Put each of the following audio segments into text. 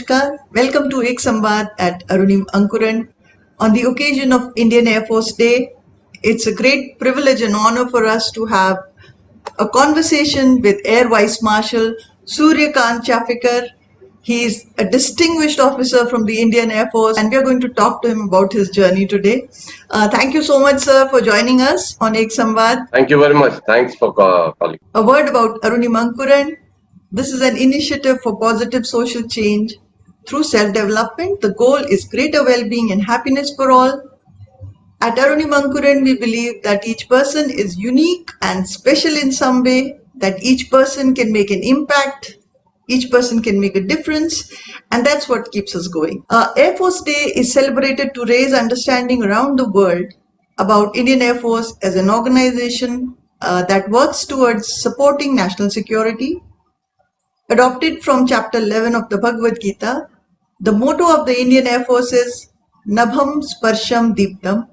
Namaskar. Welcome to Ek Samvaad at Arunim Ankuran. On the occasion of Indian Air Force Day, it's a great privilege and honor for us to have a conversation with Air Vice Marshal Suryakant Chafekar. He is a distinguished officer from the Indian Air Force, and we are going to talk to him about his journey today. Thank you so much, sir, for joining us on Ek Samvaad. Thank you very much. Thanks for calling. A word about Arunim Ankuran. This is an initiative for positive social change through self-development. The goal is greater well-being and happiness for all. At Arunim Ankuran, we believe that each person is unique and special in some way, that each person can make an impact, each person can make a difference, and that's what keeps us going. Air Force Day is celebrated to raise understanding around the world about Indian Air Force as an organization that works towards supporting national security. Adopted from chapter 11 of the Bhagavad Gita, the motto of the Indian Air Force is Nabham Sparsham Deeptham,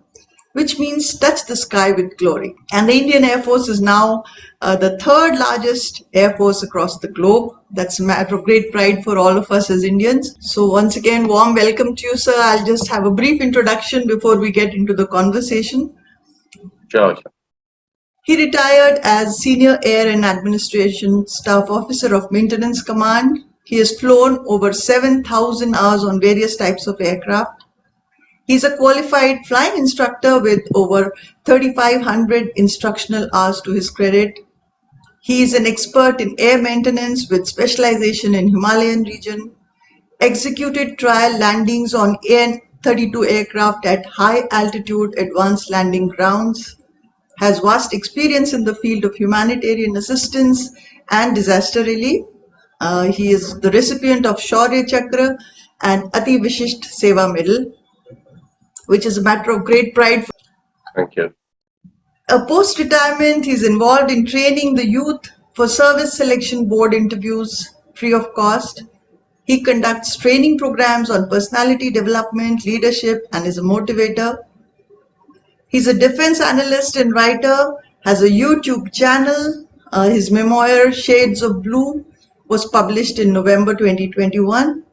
which means touch the sky with glory. And the Indian Air Force is now the third largest air force across the globe. That's a matter of great pride for all of us as Indians. So once again, warm welcome to you, sir. I'll just have a brief introduction before we get into the conversation. Sure. He retired as Senior Air and Administration Staff Officer of Maintenance Command. He has flown over 7,000 hours on various types of aircraft. He's a qualified flying instructor with over 3,500 instructional hours to his credit. He is an expert in air maintenance with specialization in Himalayan region. Executed trial landings on AN-32 aircraft at high altitude advanced landing grounds. Has vast experience in the field of humanitarian assistance and disaster relief. He is the recipient of Shaurya Chakra and Ati Vishisht Seva Medal, which is a matter of great pride. Thank you. Post-retirement, he is involved in training the youth for service selection board interviews free of cost. He conducts training programs on personality development, leadership, and is a motivator. He's a defense analyst and writer, has a YouTube channel. His memoir, Shades of Blue, was published in November 2021.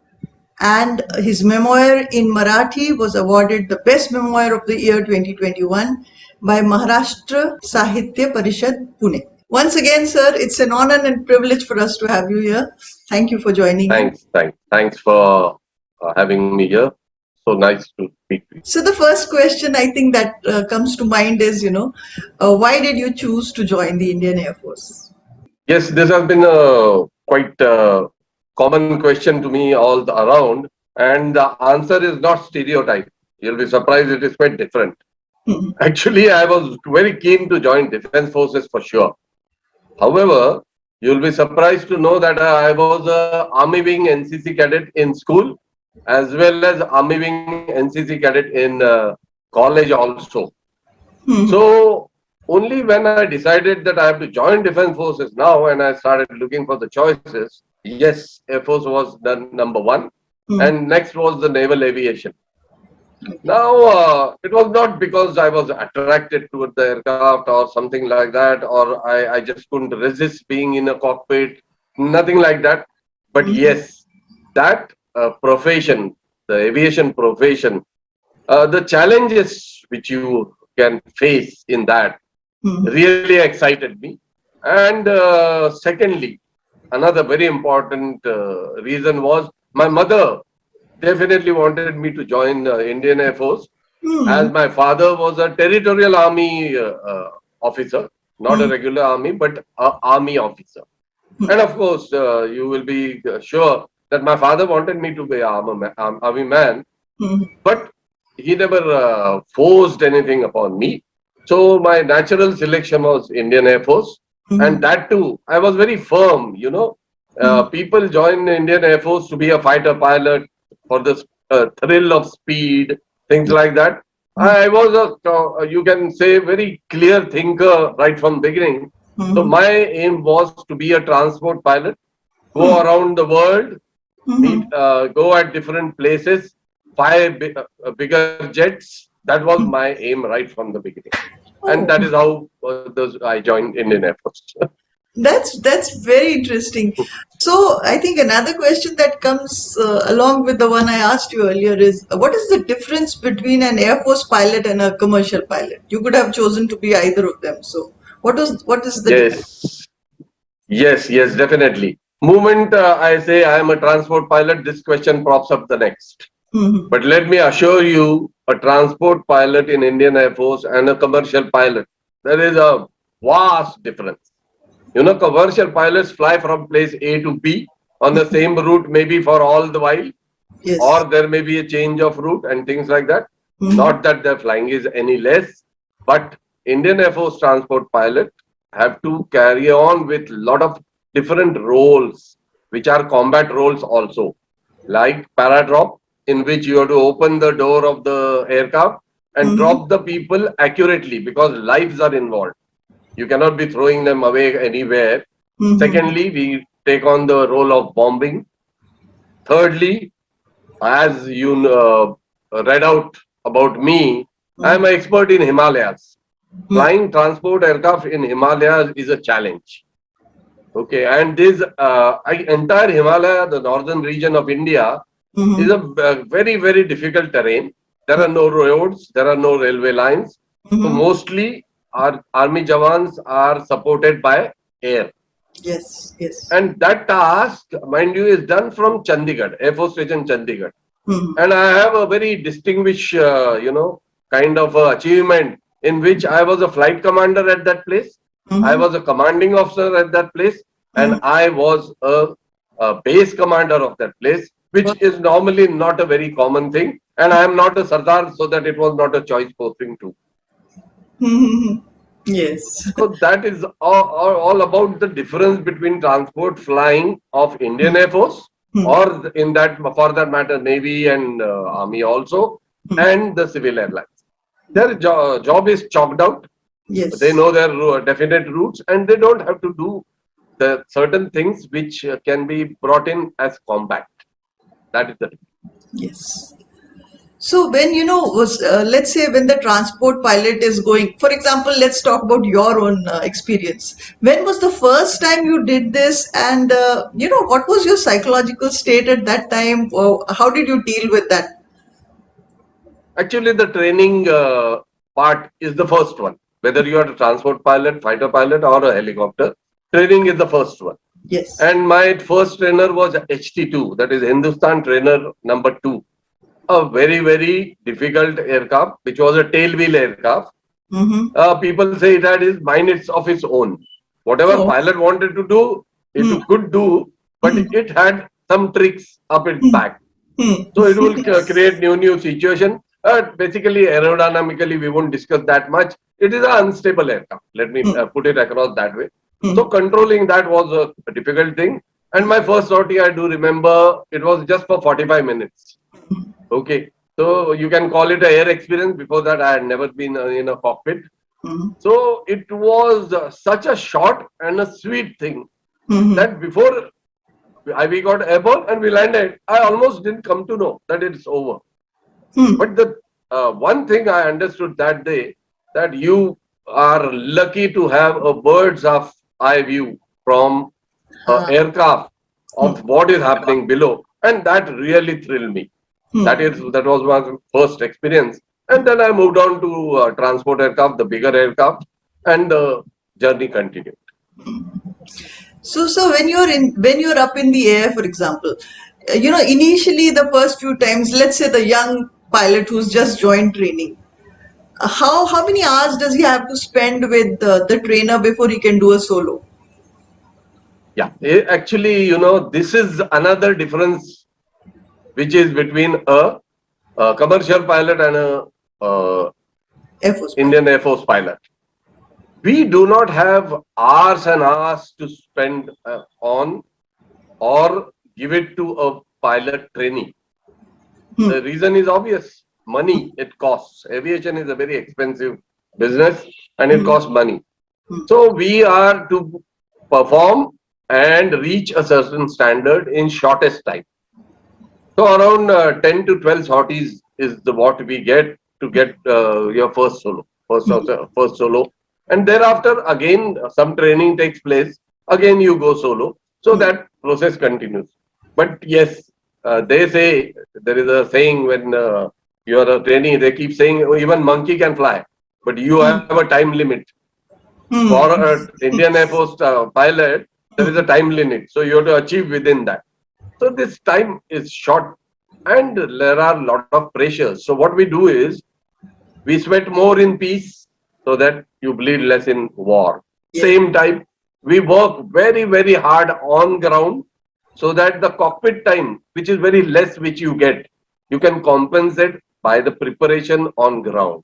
And his memoir in Marathi was awarded the Best Memoir of the Year 2021 by Maharashtra Sahitya Parishad, Pune. Once again, sir, it's an honor and privilege for us to have you here. Thank you for joining. Thanks for having me here. So nice to speak to you. So the first question I think that comes to mind is, why did you choose to join the Indian Air Force? Yes, this has been a quite common question to me all around, and the answer is not stereotype. You'll be surprised, it is quite different. Actually, I was very keen to join Defense Forces for sure. However, you'll be surprised to know that I was a Army Wing NCC cadet in school, as well as Army Wing NCC cadet in college also. So only when I decided that I have to join Defense Forces now, and I started looking for the choices, yes, Air Force was the number one, and next was the Naval Aviation. Now, it was not because I was attracted toward the aircraft or something like that, or I just couldn't resist being in a cockpit, nothing like that. But yes, that profession, the aviation profession, the challenges which you can face in that really excited me. And secondly, another very important reason was my mother definitely wanted me to join the Indian Air Force, as my father was a territorial army officer, not a regular army, but an army officer. And of course, you will be sure that my father wanted me to be an army man, but he never forced anything upon me. So my natural selection was Indian Air Force, and that too, I was very firm. People join Indian Air Force to be a fighter pilot for the thrill of speed, things like that. I was you can say, very clear thinker right from beginning. So my aim was to be a transport pilot, go around the world, go at different places, fly bigger jets. That was my aim right from the beginning. And that is how I joined Indian Air Force. That's very interesting. So I think another question that comes along with the one I asked you earlier is what is the difference between an Air Force pilot and a commercial pilot? You could have chosen to be either of them. So what is the difference? Yes, yes, definitely. Moment I say I am a transport pilot, this question pops up the next. Hmm. But let me assure you, a transport pilot in Indian Air Force and a commercial pilot, there is a vast difference. Commercial pilots fly from place A to B on the same route, maybe for all the while, Yes. or there may be a change of route and things like that. Hmm. Not that their flying is any less, but Indian Air Force transport pilot have to carry on with lot of different roles, which are combat roles also, like paradrop, in which you have to open the door of the aircraft and Hmm. drop the people accurately because lives are involved. You cannot be throwing them away anywhere. Hmm. Secondly, we take on the role of bombing. Thirdly, as you read out about me, I am Hmm. an expert in Himalayas. Flying transport aircraft in Himalayas is a challenge. Okay, and this entire Himalaya, the northern region of India, is Hmm. a very, very difficult terrain. There are no roads, there are no railway lines. So Hmm. mostly our army jawans are supported by air. Yes. Yes. And that task, mind you, is done from Chandigarh, Air Force Station Chandigarh. Hmm. And I have a very distinguished, kind of achievement in which I was a flight commander at that place. I Hmm. was a commanding officer at that place, and Hmm. I was a base commander of that place, which is normally not a very common thing. And I am not a Sardar, so that it was not a choice posting too. Hmm. Yes. So that is all about the difference between transport flying of Indian Air Force Hmm. or in that for that matter Navy and Army also Hmm. and the civil airlines. Their job is chalked out. They Yes. know their definite routes and they don't have to do the certain things which can be brought in as combat. That is the Yes. So when let's say when the transport pilot is going, for example, let's talk about your own experience. When was the first time you did this, and what was your psychological state at that time? Or how did you deal with that? actually the training part is the first one. Whether you are a transport pilot, fighter pilot, or a helicopter, training is the first one. Yes. And my first trainer was HT2, that is Hindustan Trainer number 2. A very, very difficult aircraft, which was a tailwheel aircraft. Mm-hmm. People say it had its minutes of its own. Whatever Oh. pilot wanted to do, it Hmm. could do, but Hmm. it had some tricks up its Hmm. back. Hmm. So it will create new situation. Basically, aerodynamically, we won't discuss that much. It is an unstable aircraft. Let me Hmm. put it across that way. So Hmm. controlling that was a difficult thing. And my first sortie, I do remember, it was just for 45 minutes. Okay. So you can call it a air experience. Before that, I had never been in a cockpit. Hmm. So it was such a short and a sweet thing Hmm. that before we got airborne and we landed, I almost didn't come to know that it's over. Hmm. But the one thing I understood that day that you are lucky to have a bird's of eye view from Ah. aircraft Hmm. of what is happening below, and that really thrilled me. Hmm. That was my first experience, and then I moved on to transport aircraft, the bigger aircraft, and the journey continued. So when you're up in the air, for example, initially the first few times, let's say the young pilot who's just joined training, how many hours does he have to spend with the trainer before he can do a solo? Yeah, actually, this is another difference which is between a commercial pilot and a Air Force pilot. Indian Air Force pilot. We do not have hours and hours to spend on or give it to a pilot trainee. Hmm. The reason is obvious. Money, it costs. Aviation is a very expensive business and it Hmm. costs money. Hmm. So we are to perform and reach a certain standard in shortest time. So around 10 to 12 sorties is the what we get to get your first solo, first solo, and thereafter again some training takes place. again you go solo. So that process continues. But yes, they say, there is a saying when you are a trainee, they keep saying, oh, even monkey can fly, but you have a time limit. For Hmm. an Indian Air Force pilot, there is a time limit. So you have to achieve within that. So this time is short and there are a lot of pressures. So what we do is we sweat more in peace so that you bleed less in war. Yes. Same time, we work very, very hard on ground so that the cockpit time, which is very less, which you can compensate by the preparation on ground.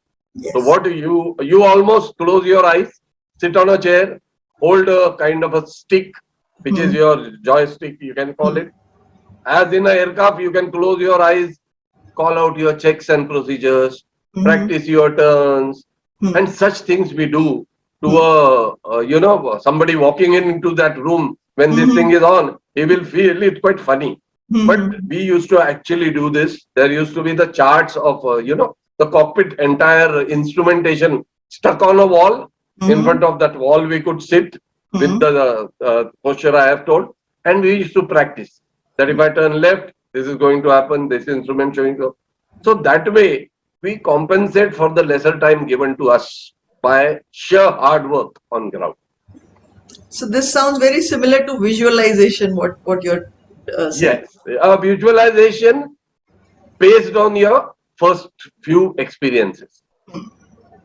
So Yes. what do you almost close your eyes, sit on a chair, hold a kind of a stick, which is Hmm. your joystick, you can call Hmm. it. As in a aircraft, you can close your eyes, call out your checks and procedures, Hmm. practice your turns, Hmm. and such things we do to Hmm. somebody walking into that room when this Hmm. thing is on, he will feel it quite funny. But Hmm. we used to actually do this. There used to be the charts of the cockpit entire instrumentation stuck on a wall. In Hmm. front of that wall, we could sit with Hmm. the posture I have told, and we used to practice that if I turn left, this is going to happen, this instrument showing up. So that way, we compensate for the lesser time given to us by sheer hard work on ground. So this sounds very similar to visualization. What you're saying. Yes, a visualization based on your first few experiences.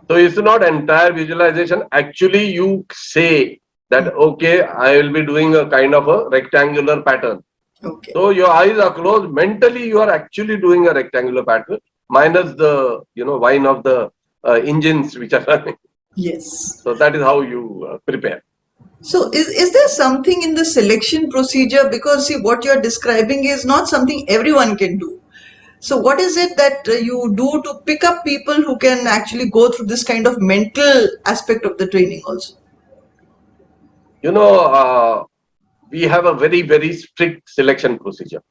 So it's not entire visualization. Actually, you say that, okay, I will be doing a kind of a rectangular pattern. Okay. So your eyes are closed. Mentally, you are actually doing a rectangular pattern, minus the whine of the engines which are running. Yes. So that is how you prepare. So is there something in the selection procedure? Because see, what you're describing is not something everyone can do. So what is it that you do to pick up people who can actually go through this kind of mental aspect of the training also? You know, we have a very, very strict selection procedure.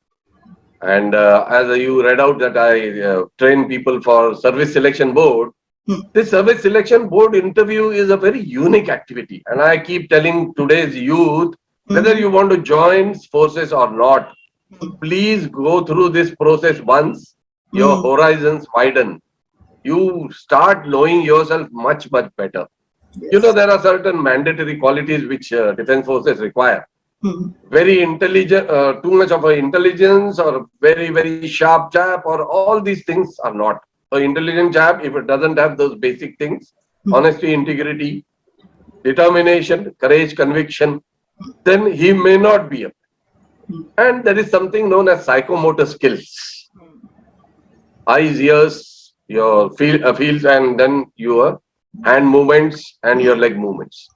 And as you read out that I train people for service selection board, Hmm. this service selection board interview is a very unique activity. And I keep telling today's youth, whether Mhm. you want to join forces or not, please go through this process once. Your Hmm. horizons widen. You start knowing yourself much, much better. Yes. There are certain mandatory qualities which defense forces require. Hmm. Very intelligent, too much of an intelligence, or very, very sharp chap, or all these things are not. So intelligent chap, if it doesn't have those basic things, honesty, integrity, determination, courage, conviction, then he may not be a. And there is something known as psychomotor skills. Eyes, ears, your feels, and then your hand movements and your leg movements.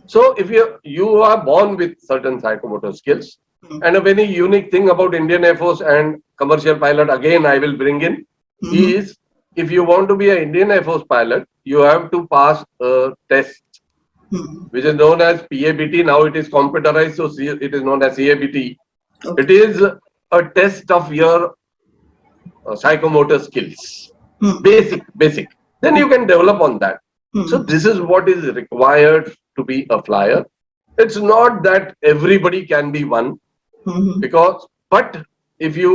So if you are born with certain psychomotor skills, and a very unique thing about Indian Air Force and commercial pilot, again I will bring in, Hmm. is if you want to be an Indian Air Force pilot, you have to pass a test Hmm. which is known as PABT. Now it is computerized, so it is known as CABT. It Okay. is a test of your psychomotor skills, Hmm. basic. Then you can develop on that. So Hmm. this is what is required to be a flyer. It's not that everybody can be one, Hmm. but if you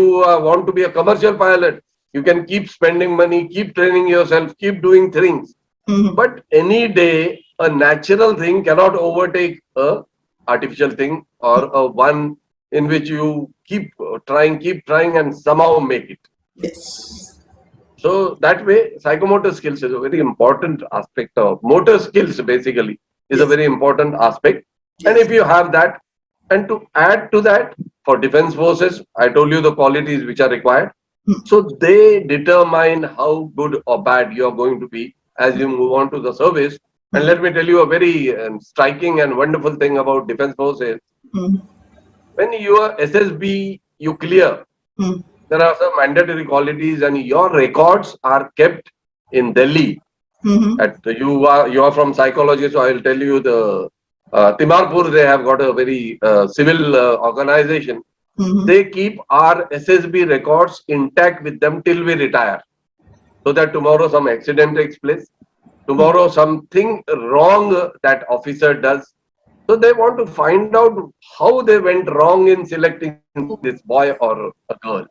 want to be a commercial pilot, you can keep spending money, keep training yourself, keep doing things. Hmm. But any day, a natural thing cannot overtake a artificial thing, or a one in which you keep trying, and somehow make it. Yes. So that way, psychomotor skills is a very important aspect of motor skills, basically, is a Yes. very important aspect. And Yes. if you have that, and to add to that, for defense forces, I told you the qualities which are required. Hmm. So they determine how good or bad you are going to be as you move on to the service. And Hmm. let me tell you a very striking and wonderful thing about defense forces. Hmm. When you are SSB, you clear, Hmm. there are some mandatory qualities, and your records are kept in Delhi. Hmm. At you are from psychology, so I will tell you the Timarpur. They have got a very civil organization. Hmm. They keep our SSB records intact with them till we retire, so that tomorrow some accident takes place, tomorrow something wrong that officer does, So they want to find out how they went wrong in selecting this boy or a girl.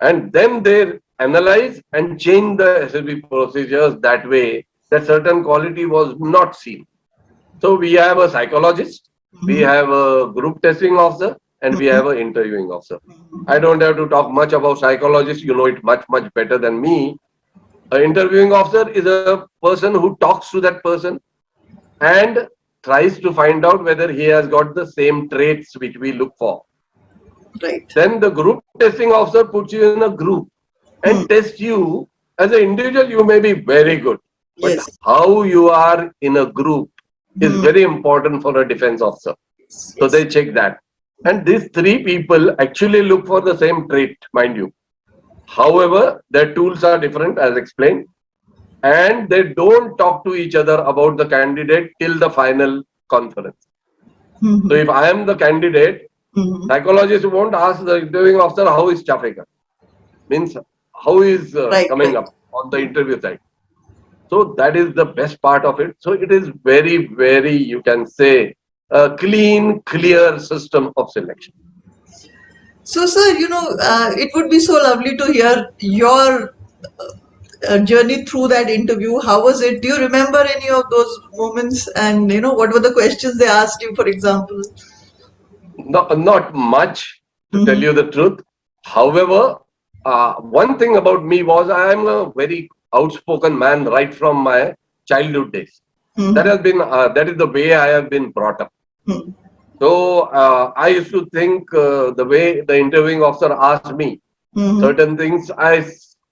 And then they analyze and change the SLB procedures that way that certain quality was not seen. So we have a psychologist, we Mhm. have a group testing officer, and we Mhm. have an interviewing officer. I don't have to talk much about psychologists. You know it much better than me. An interviewing officer is a person who talks to that person and tries to find out whether he has got the same traits which we look for. Right. Then the group testing officer puts you in a group and Hmm. tests you. As an individual, you may be very good, but Yes. how you are in a group is Hmm. very important for a defense officer. Yes. So Yes. they check that. And these three people actually look for the same trait, mind you. However, their tools are different, as explained, and they don't talk to each other about the candidate till the final conference. So Hmm. if I am the candidate, Hmm. psychologist won't ask the interviewing officer how is Chafekar, means how is Right. coming Right. up on the interview side. So that is the best part of it. So it is very, you can say, a clean, clear system of selection. So, sir, it would be so lovely to hear your journey through that interview. How was it? Do you remember any of those moments? And what were the questions they asked you, for example? Not much, to tell Mm-hmm. you the truth. However, one thing about me was I am a very outspoken man right from my childhood days. Mm-hmm. That is the way I have been brought up. So I used to think the way the interviewing officer asked me Mm-hmm. certain things,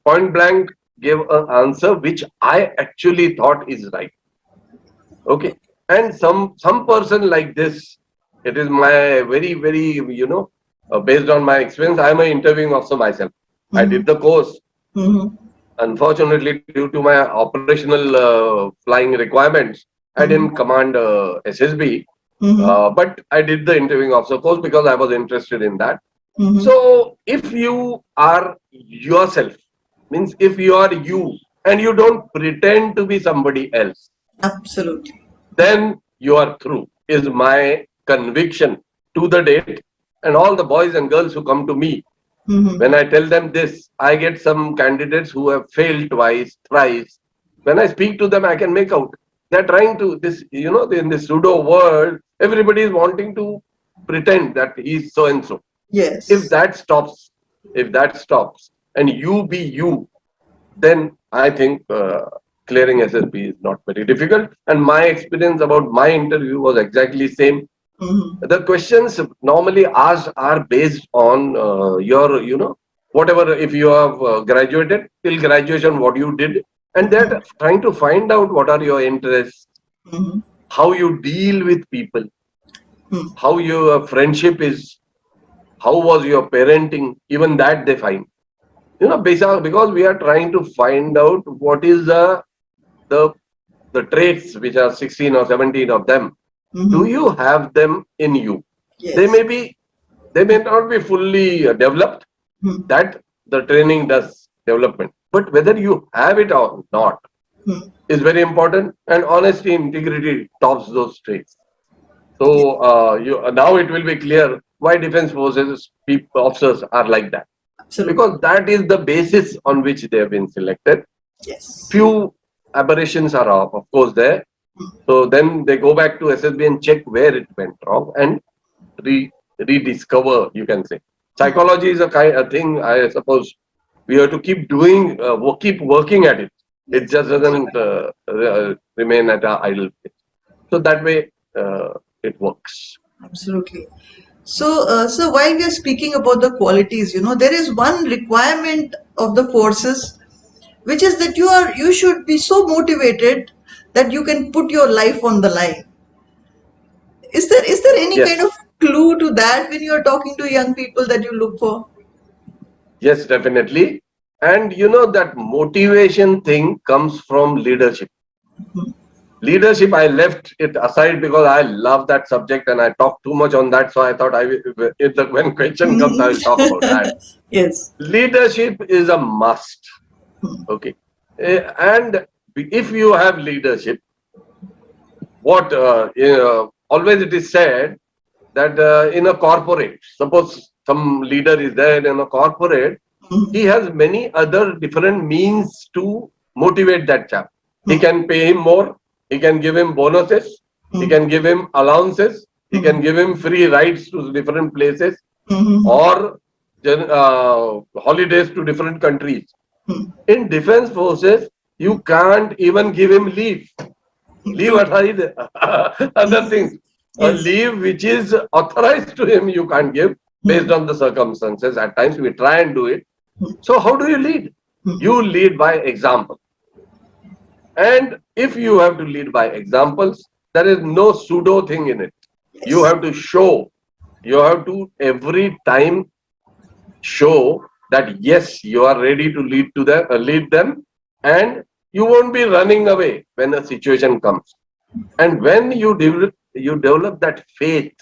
point blank gave an answer which I actually thought is right. Okay, and some person like this, it is my very based on my experience. I am an interviewing officer myself. I Mm-hmm. did the course. Mm-hmm. Unfortunately, due to my operational flying requirements, I Mm-hmm. didn't command SSB. Mm-hmm. But I did the interviewing officer course because I was interested in that. Mm-hmm. So if you are yourself, means if you are you and you don't pretend to be somebody else, Absolutely. then you are through, is my conviction to the date. And all the boys and girls who come to me, Mm-hmm. when I tell them this, I get some candidates who have failed twice, thrice. When I speak to them, I can make out they're trying to this, in this pseudo world, everybody is wanting to pretend that he's so and so. If Yes. that stops, if that stops, and you be you, then I think clearing SSB is not very difficult. And my experience about my interview was exactly same. Mm-hmm. The questions normally asked are based on your, whatever, if you have graduated, till graduation, what you did. And they're trying to find out what are your interests, Mm-hmm. how you deal with people, Mm-hmm. how your friendship is, how was your parenting, even that they find. Because we are trying to find out what is the, the traits which are 16 or 17 of them. Do Mm-hmm. you have them in you? They Yes. may be they may not be fully developed, Mm-hmm. that the training does development, but whether you have it or not is very important, and honesty integrity tops those traits. So Yes. now it will be clear why defense forces officers are like that, Absolutely. because that is the basis on which they have been selected. Yes. Few aberrations are of course there, so then they go back to SSB and check where it went wrong and rediscover, you can say. Psychology is a thing, I suppose we have to keep doing, keep working at it. It Yes. just doesn't remain at a idle place. So that way it works. Absolutely. So while we are speaking about the qualities, there is one requirement of the forces, which is that you should be so motivated that you can put your life on the line. Is there any kind of Yes, clue to that when you are talking to young people that you look for? yes, definitely. And that motivation thing comes from leadership. Leadership, I left it aside because I love that subject and I talk too much on that. So I thought when question comes, I will talk about that. Yes. Leadership is a must. Okay. And if you have leadership, what always it is said that in a corporate, suppose some leader is there in a corporate, he has many other different means to motivate that chap. He can pay him more, he can give him bonuses, he can give him allowances, he can give him free rides to different places or holidays to different countries. In defense forces, you can't even give him leave. Leave aside other things. A Yes. leave which is authorized to him, you can't give based on the circumstances. At times we try and do it. So how do you lead? You lead by example. And if you have to lead by examples, there is no pseudo thing in it. You Yes. have to show. You have to every time show that yes, you are ready to lead them, and you won't be running away when a situation comes. And when you develop that faith,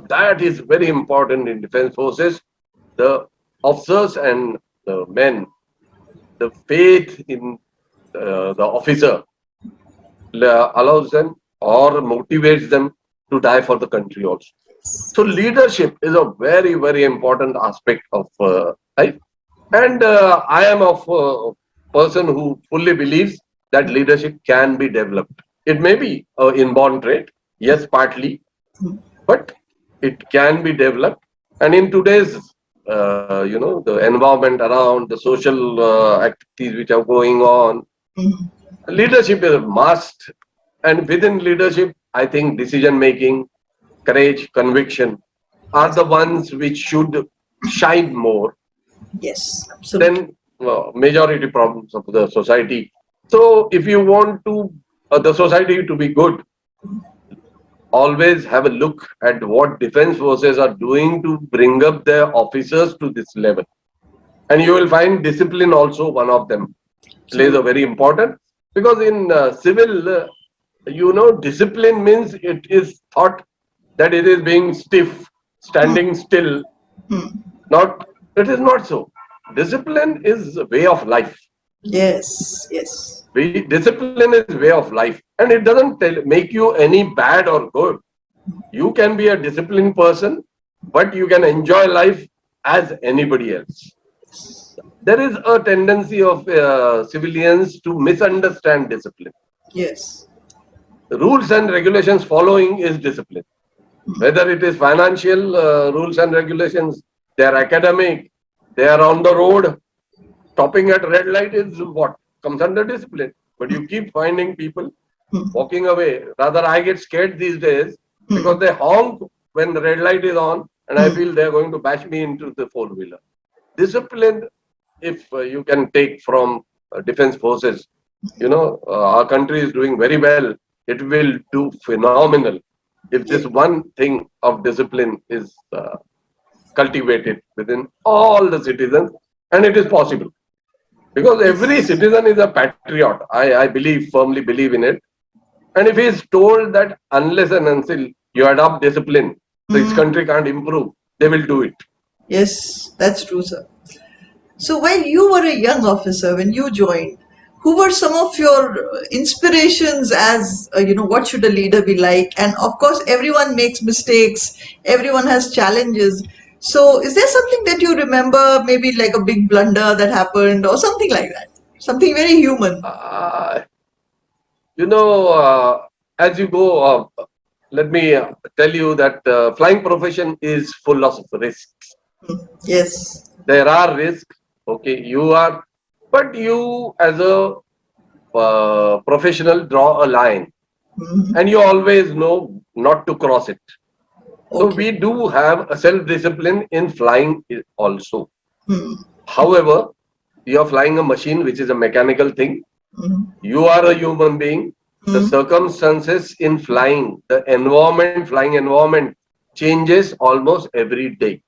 that is very important in defense forces. The officers and the men, the faith in the officer allows them or motivates them to die for the country also. So leadership is a very, very important aspect of life. And I am of a person who fully believes that leadership can be developed. It may be an inborn trait, yes, partly, but it can be developed. And in today's, the environment around, the social activities which are going on, leadership is a must. And within leadership, I think decision making, courage, conviction are the ones which should shine more Yes. Absolutely. than majority problems of the society. So if you want to the society to be good, always have a look at what defense forces are doing to bring up their officers to this level. And you will find discipline also one of them plays a Absolutely. very important, because in civil, discipline means it is thought that it is being stiff, standing still. Not, it is not so. Discipline is a way of life. Yes. Yes. Discipline is way of life, and it doesn't make you any bad or good. You can be a disciplined person, but you can enjoy life as anybody else. There is a tendency of civilians to misunderstand discipline. Yes. Rules and regulations following is discipline. Whether it is financial rules and regulations, they are academic, they are on the road, stopping at red light is what comes under discipline. But you keep finding people walking away. Rather, I get scared these days because they honk when the red light is on, and I feel they are going to bash me into the four-wheeler. Discipline, if you can take from defense forces, our country is doing very well. It will do phenomenal if this Yes. one thing of discipline is cultivated within all the citizens, and it is possible because every Yes. citizen is a patriot. I firmly believe in it. And if he is told that unless and until you adopt discipline, this country can't improve, they will do it. Yes. That's true, sir. So when you were a young officer, when you joined, who were some of your inspirations as, what should a leader be like? And of course, everyone makes mistakes, everyone has challenges. So is there something that you remember, maybe like a big blunder that happened or something like that? Something very human. Uh, as you go, let me tell you that flying profession is full of risks. Yes. There are risks. Okay, but you as a professional draw a line, and you always know not to cross it. So Okay. we do have a self-discipline in flying also. However, you are flying a machine, which is a mechanical thing. You are a human being. The circumstances in flying, the flying environment changes almost every day.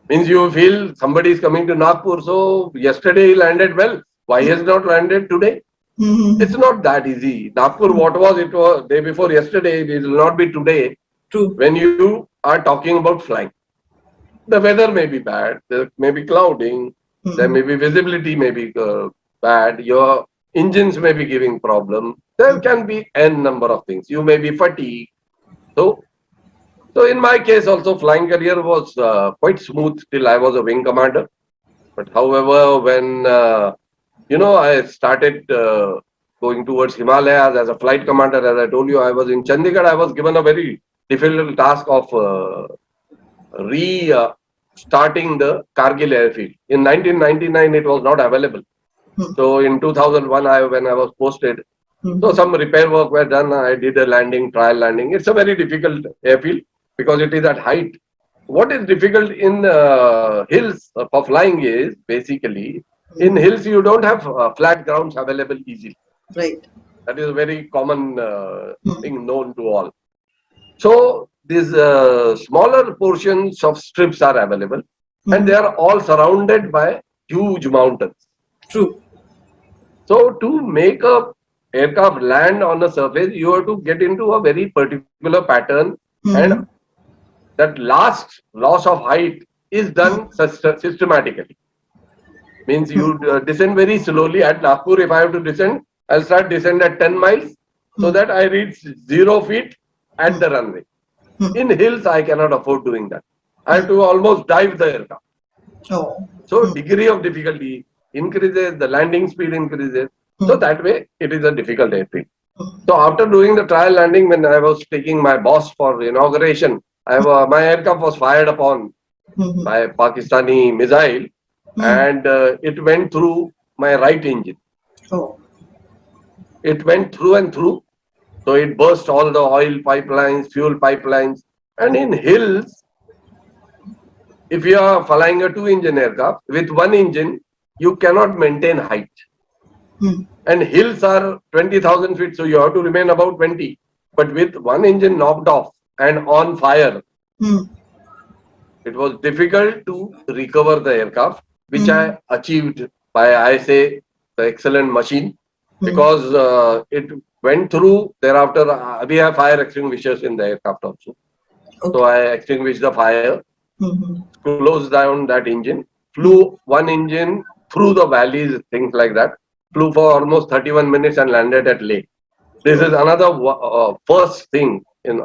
Means you feel somebody is coming to Nagpur, so yesterday he landed well. Why he has not landed today? It's not that easy. Nagpur, what was it was day before yesterday, it will not be today. True. When you are talking about flying, the weather may be bad, there may be clouding, there may be visibility may be bad, your engines may be giving problem, there can be n number of things. You may be fatigued, So, so in my case also flying career was quite smooth till I was a wing commander. But however, when I started going towards Himalayas as a flight commander, as I told you, I was in Chandigarh. I was given a very difficult task of starting the Kargil airfield. In 1999, it was not available. So in 2001, when I was posted, so some repair work were done. I did a trial landing. It's a very difficult airfield because it is at height. What is difficult in hills for flying is basically in hills you don't have flat grounds available easily. Right. That is a very common thing known to all. So these smaller portions of strips are available, and they are all surrounded by huge mountains. True. So to make a aircraft land on a surface, you have to get into a very particular pattern, and that last loss of height is done systematically. Means you descend very slowly. At Nagpur, if I have to descend, I'll start descend at 10 miles so that I reach 0 feet at the runway. In hills, I cannot afford doing that. I have to almost dive the aircraft. Oh. So degree of difficulty increases, the landing speed increases. So that way, it is a difficult airfield. So after doing the trial landing, when I was taking my boss for inauguration, my aircraft was fired upon by Pakistani missile, and it went through my right engine. Oh. It went through and through. So it burst all the oil pipelines, fuel pipelines. And in hills, if you are flying a two-engine aircraft, with one engine, you cannot maintain height. And hills are 20,000 feet, so you have to remain about 20. But with one engine knocked off and on fire, it was difficult to recover the aircraft, which I achieved by, I say, the excellent machine, because it went through. Thereafter, we have fire extinguishers in the aircraft also. Okay. So I extinguished the fire, closed down that engine, flew one engine through the valleys, things like that, flew for almost 31 minutes and landed at Leh. This is another first thing in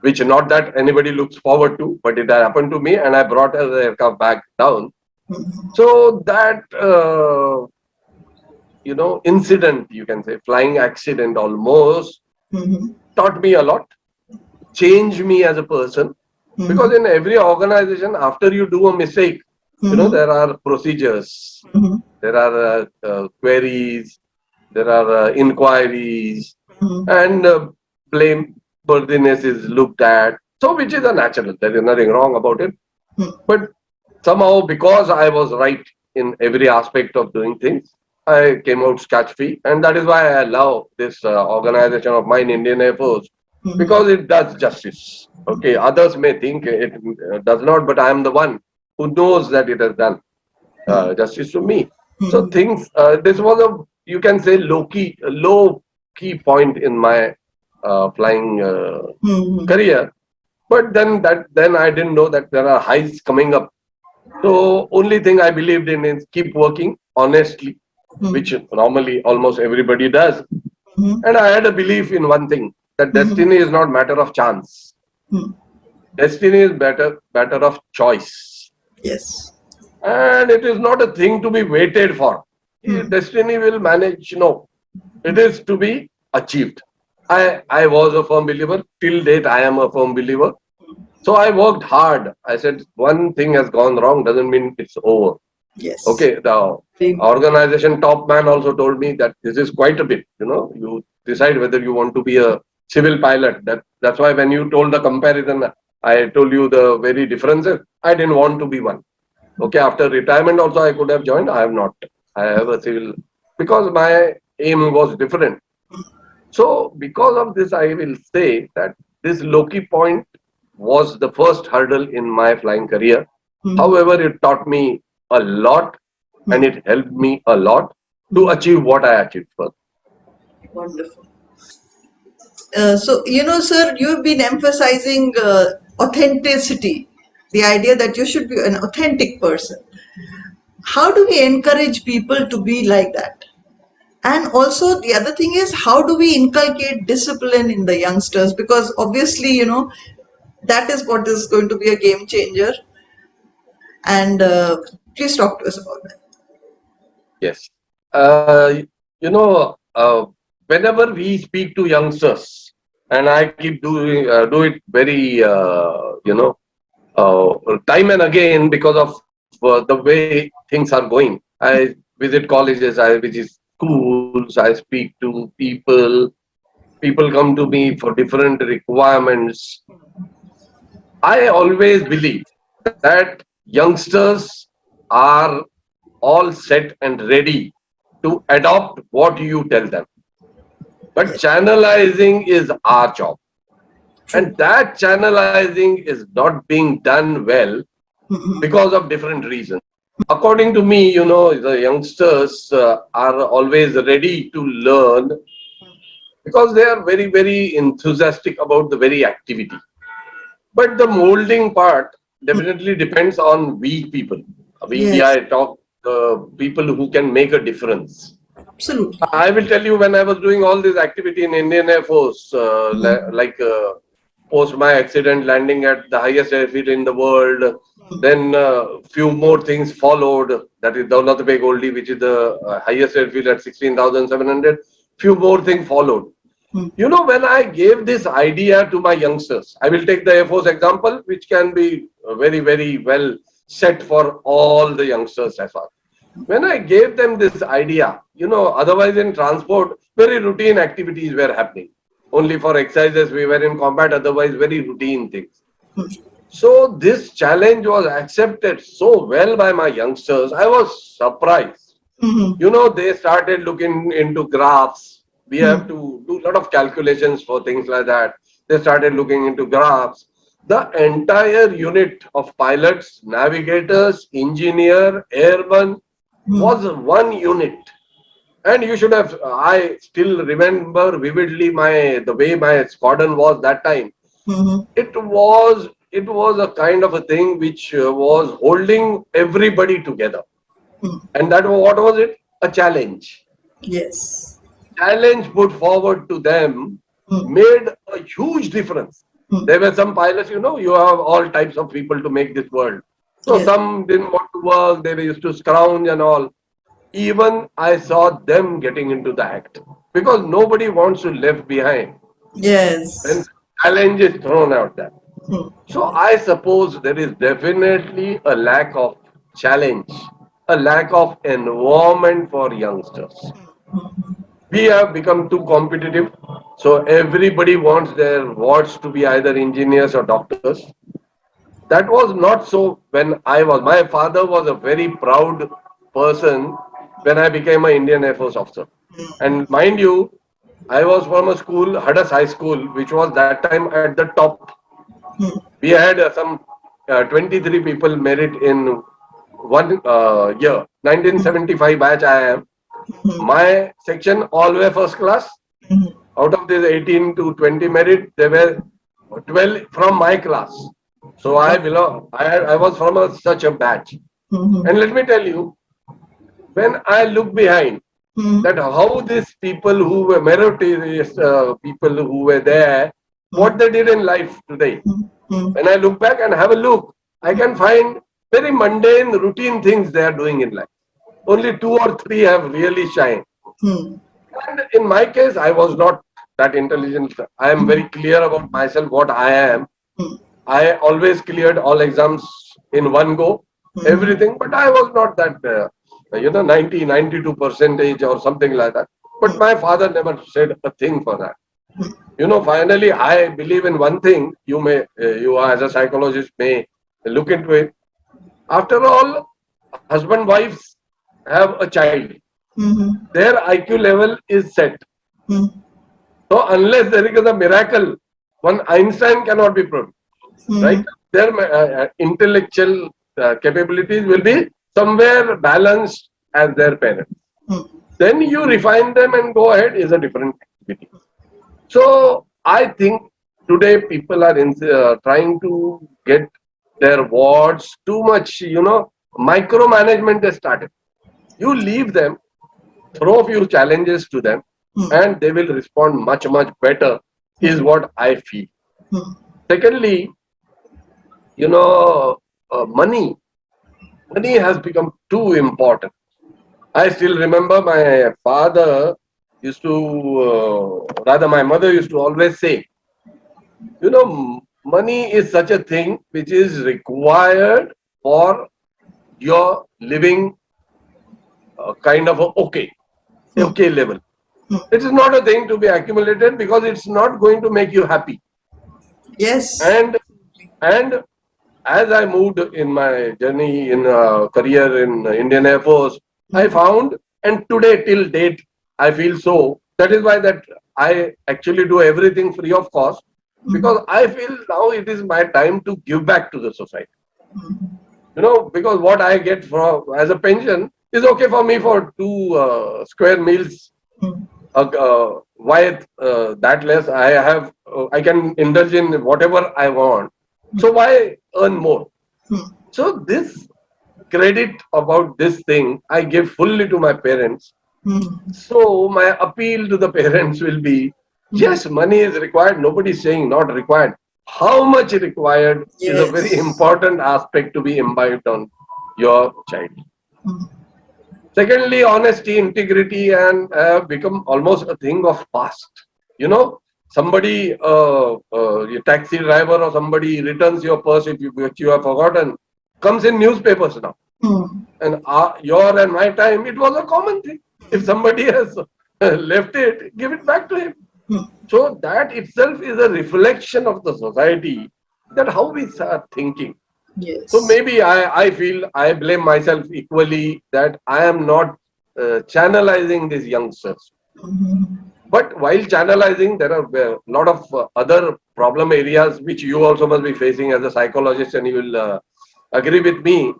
which not that anybody looks forward to, but it happened to me, and I brought the aircraft back down. So that incident, you can say, flying accident almost taught me a lot, changed me as a person, because in every organization, after you do a mistake, there are procedures, there are queries, there are inquiries, and blame worthiness is looked at. So, which is a natural. There is nothing wrong about it. But somehow, because I was right in every aspect of doing things, I came out scotch-free, and that is why I love this organization of mine, Indian Air Force, because it does justice. Okay, others may think it does not, but I am the one who knows that it has done justice to me. So things. This was a, you can say, low key point in my flying career. But then I didn't know that there are highs coming up. So only thing I believed in is keep working honestly, which normally almost everybody does. And I had a belief in one thing, that destiny is not matter of chance. Destiny is matter of choice. Yes. And it is not a thing to be waited for. Destiny will manage. No, it is to be achieved. I was a firm believer. Till date, I am a firm believer. So I worked hard. I said, one thing has gone wrong doesn't mean it's over. Yes. Okay, the organization top man also told me that this is quite a bit. You decide whether you want to be a civil pilot. That's why when you told the comparison, I told you the very differences. I didn't want to be one. Okay, after retirement also I could have joined. I have not. I have a civil, because my aim was different. So because of this, I will say that this low-key point was the first hurdle in my flying career. However, it taught me a lot, and it helped me a lot to achieve what I achieved first. Wonderful. So, sir, you've been emphasizing authenticity, the idea that you should be an authentic person. How do we encourage people to be like that? And also the other thing is, how do we inculcate discipline in the youngsters? Because obviously, that is what is going to be a game changer. And please talk to us about that. Yes. Uh, you know, whenever we speak to youngsters, and I keep do it very, time and again because of the way things are going. I visit colleges, I visit schools, I speak to people. People come to me for different requirements. I always believe that youngsters are all set and ready to adopt what you tell them. But Yes, channelizing is our job. true. And that channelizing is not being done well Mhm. because of different reasons. According to me, the youngsters are always ready to learn because they are very, very enthusiastic about the very activity. But the molding part definitely depends on we people. We Yes, I talk people who can make a difference. absolutely. I will tell you, when I was doing all this activity in Indian Air Force, Mhm. like post my accident, landing at the highest airfield in the world, then few more things followed. That is Daulat Beg Oldie, which is the highest airfield at 16,700. Few more things followed. Mhm. When I gave this idea to my youngsters, I will take the Air Force example, which can be very, very well set for all the youngsters as well. When I gave them this idea, otherwise in transport, very routine activities were happening. Only for exercises we were in combat, otherwise very routine things. So this challenge was accepted so well by my youngsters. I was surprised. Mhm. They started looking into graphs. We have Mhm. to do a lot of calculations for things like that. They started looking into graphs. The entire unit of pilots, navigators, engineer, airmen Mhm. was one unit. And you should have, I still remember vividly the way my squadron was that time. Mhm. It was a kind of a thing which was holding everybody together. Mhm. And that what was it? A challenge. Yes. Challenge put forward to them Mhm. made a huge difference. Mhm. There were some pilots, you have all types of people to make this world. So Yes. some didn't want to work, they used to scrounge and all. Even I saw them getting into the act because nobody wants to left behind when Yes. challenge is thrown out there. Mhm. So I suppose there is definitely a lack of challenge, a lack of environment for youngsters. We have become too competitive. So everybody wants their wards to be either engineers or doctors. That was not so when I was. My father was a very proud person when I became an Indian Air Force officer. And mind you, I was from a school, Hadas High School, which was that time at the top. Mhm. We had some 23 people merit in one year. 1975 batch I am. Mhm. My section all were first class. Mhm. Out of this 18 to 20 merit, there were 12 from my class. So I Wow. belong. I was from such a batch. Mhm. And let me tell you, when I look behind, Mhm. that how these people who were meritorious people who were there, what Mhm. they did in life today. Mhm. When I look back and have a look, I can find very mundane, routine things they are doing in life. Only two or three have really shined. Mhm. And in my case, I was not that intelligent. I am very clear about myself, what I am. Mhm. I always cleared all exams in one go, Mhm. everything, but I was not that, 92 percentage or something like that. But my father never said a thing for that. Finally, I believe in one thing. You as a psychologist may look into it. After all, husband wives have a child. Mhm. Their IQ level is set. Mhm. So unless there is a miracle, one Einstein cannot be proved, right? Mhm. Their intellectual capabilities will be somewhere balanced as their parents. Mhm. Then you refine them and go ahead is a different activity. So I think today people are trying to get their wards too much, micromanagement has started. You leave them, throw a few challenges to them, and they will respond much, much better, is what I feel. Secondly, money. Money has become too important. I still remember my father used to, rather, my mother used to always say, money is such a thing which is required for your living kind of a okay level. It is not a thing to be accumulated because it's not going to make you happy. Yes. And as I moved in my journey in career in Indian Air Force, I found, and today till date, I feel so. That is why that I actually do everything free of cost, because I feel now it is my time to give back to the society. Because what I get from as a pension is okay for me for two square meals. Why that less? I can indulge in whatever I want. So why earn more? So this credit about this thing I give fully to my parents. So my appeal to the parents will be, yes, money is required. Nobody is saying not required. How much required is a very Yes. important aspect to be imbibed on your child. Secondly, honesty, integrity, and become almost a thing of past. Somebody, your taxi driver or somebody returns your purse which you have forgotten, comes in newspapers now. And your and my time, it was a common thing. If somebody has left it, give it back to him. So that itself is a reflection of the society, that how we are thinking. So Yes. maybe I feel I blame myself equally that I am not channelizing these youngsters. But while channelizing, there are a lot of other problem areas which you also must be facing as a psychologist, and you will agree with me.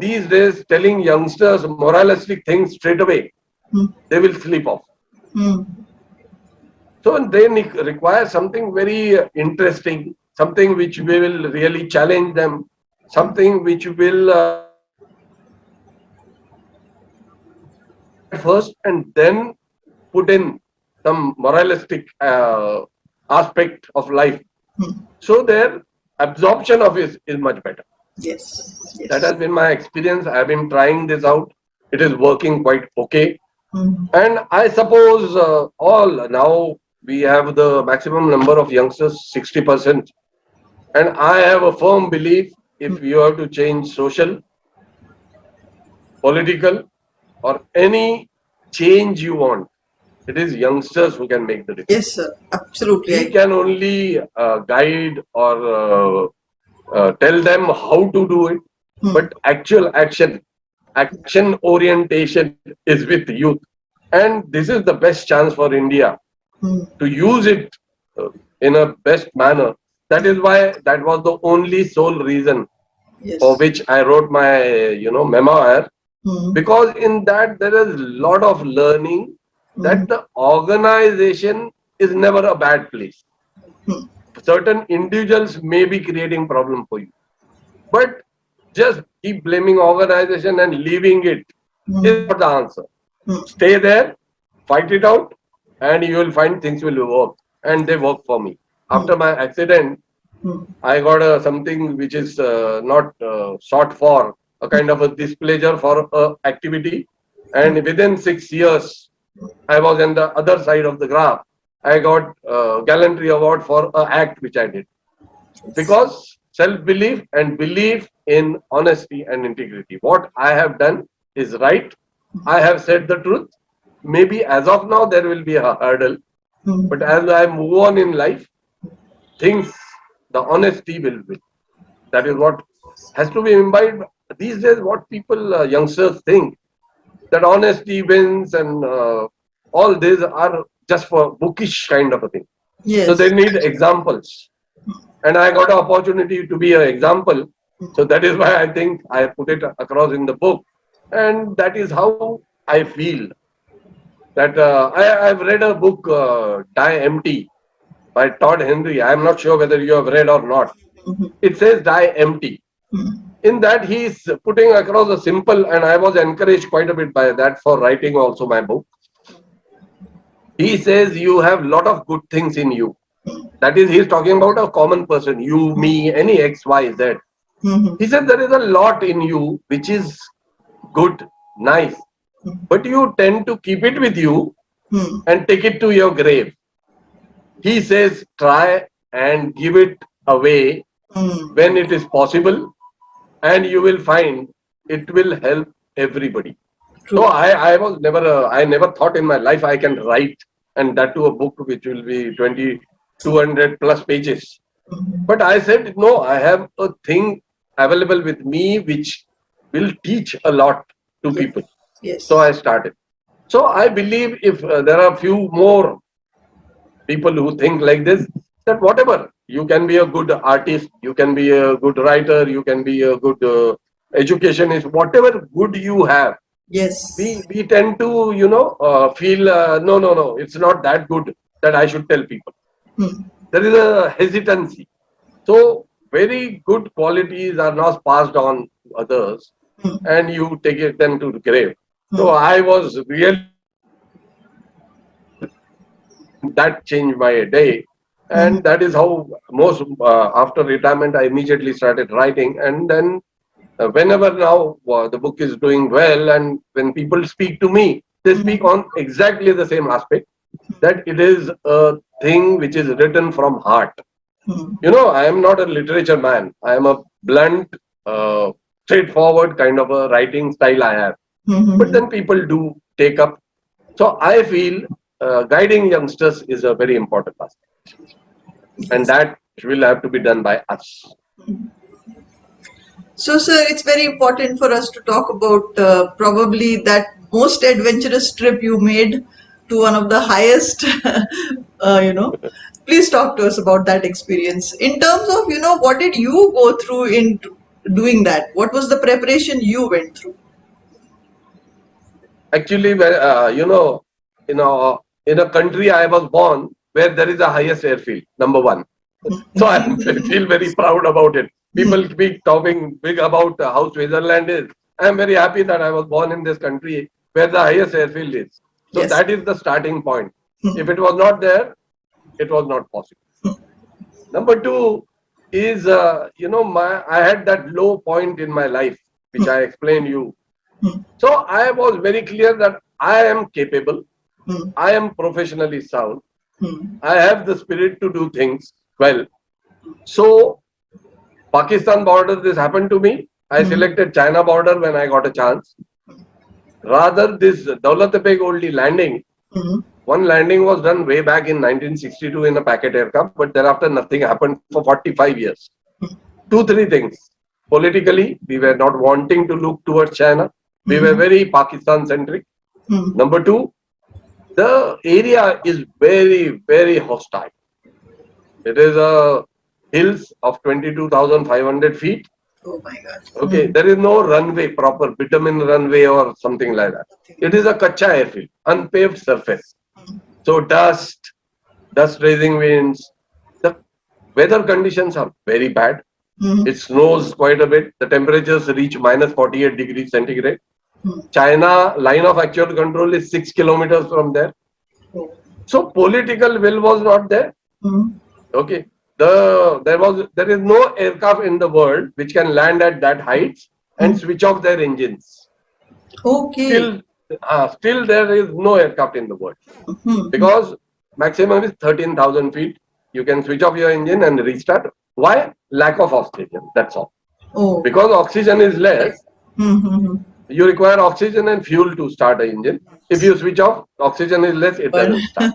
These days, telling youngsters moralistic things straight away, they will sleep off. So they require something very interesting, something which will really challenge them, something which will at first and then put in some moralistic aspect of life. So their absorption of it is much better. Yes. That Yes. has been my experience. I've been trying this out. It is working quite okay. And I suppose all now we have the maximum number of youngsters, 60%. And I have a firm belief, if you have to change social, political, or any change you want, it is youngsters who can make the difference. Yes, sir. Absolutely. We can only guide or tell them how to do it, but actual action orientation is with youth. And this is the best chance for India to use it in a best manner. That is why that was the only sole reason for Yes. which I wrote my, memoir, because in that there is a lot of learning that the organization is never a bad place. Certain individuals may be creating problem for you, but just keep blaming organization and leaving it is not the answer. Stay there, fight it out, and you will find things will work. And they work for me. After my accident, I got something which is not sought for, a kind of a displeasure for activity. And within 6 years, I was on the other side of the graph. I got gallantry award for an act which I did, because self-belief and belief in honesty and integrity. What I have done is right. I have said the truth. Maybe as of now there will be a hurdle, but as I move on in life, things, the honesty will win. That is what has to be imbibed these days. What people, youngsters, think that honesty wins, and all these are just for bookish kind of a thing. So they Yes. need examples, and I got an opportunity to be an example. So that is why I think I put it across in the book, and that is how I feel. That I've read a book, Die Empty, by Todd Henry. I'm not sure whether you have read or not. It says die empty. in that he is putting across a simple, and I was encouraged quite a bit by that for writing also my book. He says you have lot of good things in you. That is, he's talking about a common person, you, me, any X, Y, Z. He said there is a lot in you which is good, nice, but you tend to keep it with you and take it to your grave. He says try and give it away when it is possible, and you will find it will help everybody. So True. I was never, I never thought in my life I can write, and that to a book which will be 200 plus pages. But I said, no, I have a thing available with me which will teach a lot to Yes. people. Yes. So I started. So I believe if there are few more people who think like this, that whatever, you can be a good artist, you can be a good writer, you can be a good educationist, whatever good you have, Yes. we tend to feel no, it's not that good that I should tell people. There is a hesitancy. So very good qualities are not passed on to others, and you take it them to the grave. So I was really that changed my day, and that is how most after retirement I immediately started writing, and then whenever now the book is doing well, and when people speak to me, they speak on exactly the same aspect, that it is a thing which is written from heart. I am not a literature man. I am a blunt, straightforward kind of a writing style I have. But then people do take up. So I feel guiding youngsters is a very important aspect, and Yes. that will have to be done by us. So, sir, it's very important for us to talk about probably that most adventurous trip you made to one of the highest, you know. Please talk to us about that experience. In terms of, what did you go through in doing that? What was the preparation you went through? Actually, in a in a country I was born where there is a highest airfield, number one. So I feel very proud about it. People keep talking big about how Switzerland is. I am very happy that I was born in this country where the highest airfield is. So Yes. that is the starting point. If it was not there, it was not possible. Number two is, I had that low point in my life, which I explained you. So I was very clear that I am capable. I am professionally sound. I have the spirit to do things well. So Pakistan border, this happened to me. I selected China border when I got a chance. Rather, this Daulat Beg Oldie landing, one landing was done way back in 1962 in a packet aircraft, but thereafter nothing happened for 45 years. Two, three things. Politically, we were not wanting to look towards China. We were very Pakistan centric. Number two, the area is very, very hostile. It is a hills of 22,500 feet. Oh my God. Okay, there is no runway, proper bitumen runway or something like that. It is a kacha airfield, unpaved surface. So dust raising winds. The weather conditions are very bad. It snows quite a bit. The temperatures reach minus 48 degrees centigrade. China line of actual control is 6 kilometers from there. So political will was not there. Okay. There is no aircraft in the world which can land at that heights and switch off their engines. Okay. Still there is no aircraft in the world, because maximum is 13,000 feet. You can switch off your engine and restart. Why? Lack of oxygen. That's all. Oh. Because oxygen is less, you require oxygen and fuel to start an engine. If you switch off, oxygen is less, it doesn't start.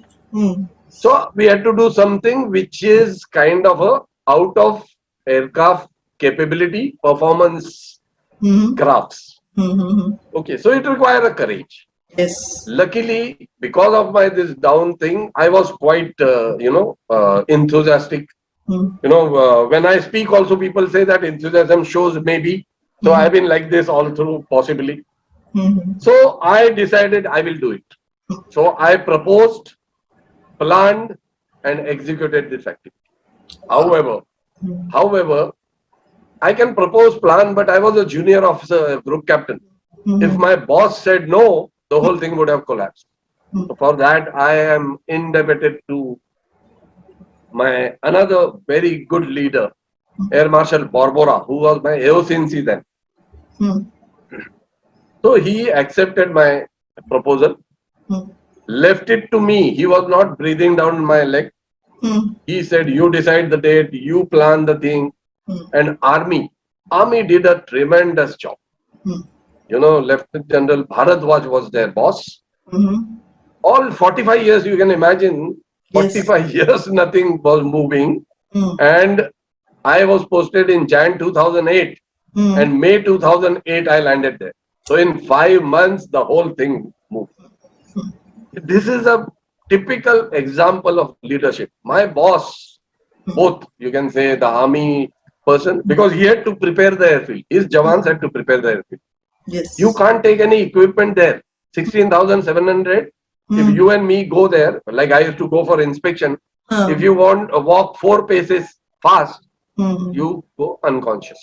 So we had to do something which is kind of a out of aircraft capability performance crafts. Okay, so it requires a courage. Yes. Luckily, because of my this down thing, I was quite enthusiastic. When I speak, also people say that enthusiasm shows maybe. So I've been like this all through, possibly. So I decided I will do it. So I proposed, planned, and executed this activity. However, I can propose plan, but I was a junior officer, group captain. If Mhm. my boss said no, the whole thing would have collapsed. Mhm. So for that, I am indebted to my another very good leader, Air Marshal Barbora, who was my AOCNC then. Mhm. So he accepted my proposal, Mhm. left it to me. He was not breathing down my leg. Mhm. He said, "You decide the date, you plan the thing." Mhm. And army did a tremendous job. Mhm. Lieutenant General Bharadwaj was their boss. Mhm. All 45 years, you can imagine, Yes. 45 years, nothing was moving. Mhm. And I was posted in Jan 2008, Mhm. and May 2008, I landed there. So in 5 months, the whole thing moved. This is a typical example of leadership. My boss, Mhm. both, you can say the army person, because he had to prepare the airfield. His jawans had to prepare the airfield. You Yes. can't take any equipment there. 16,700. If Mhm. you and me go there, like I used to go for inspection, if you want to walk 4 paces fast, Mhm. you go unconscious.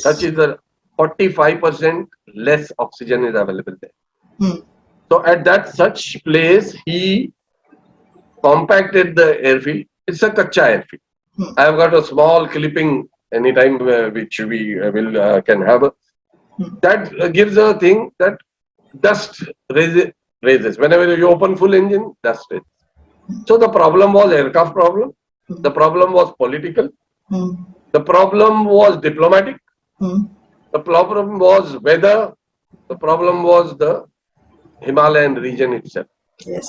Such Yes. is the 45% less oxygen is available there. Mhm. So at that such place, he compacted the airfield. It's a kacha airfield. Mhm. I have got a small clipping anytime which we will can have. Mhm. That gives a thing that dust raises. Whenever you open full engine, dust raises. So the problem was aircraft problem. The problem was political. Mhm. The problem was diplomatic. Mhm. The problem was weather. The problem was the Himalayan region itself. Yes.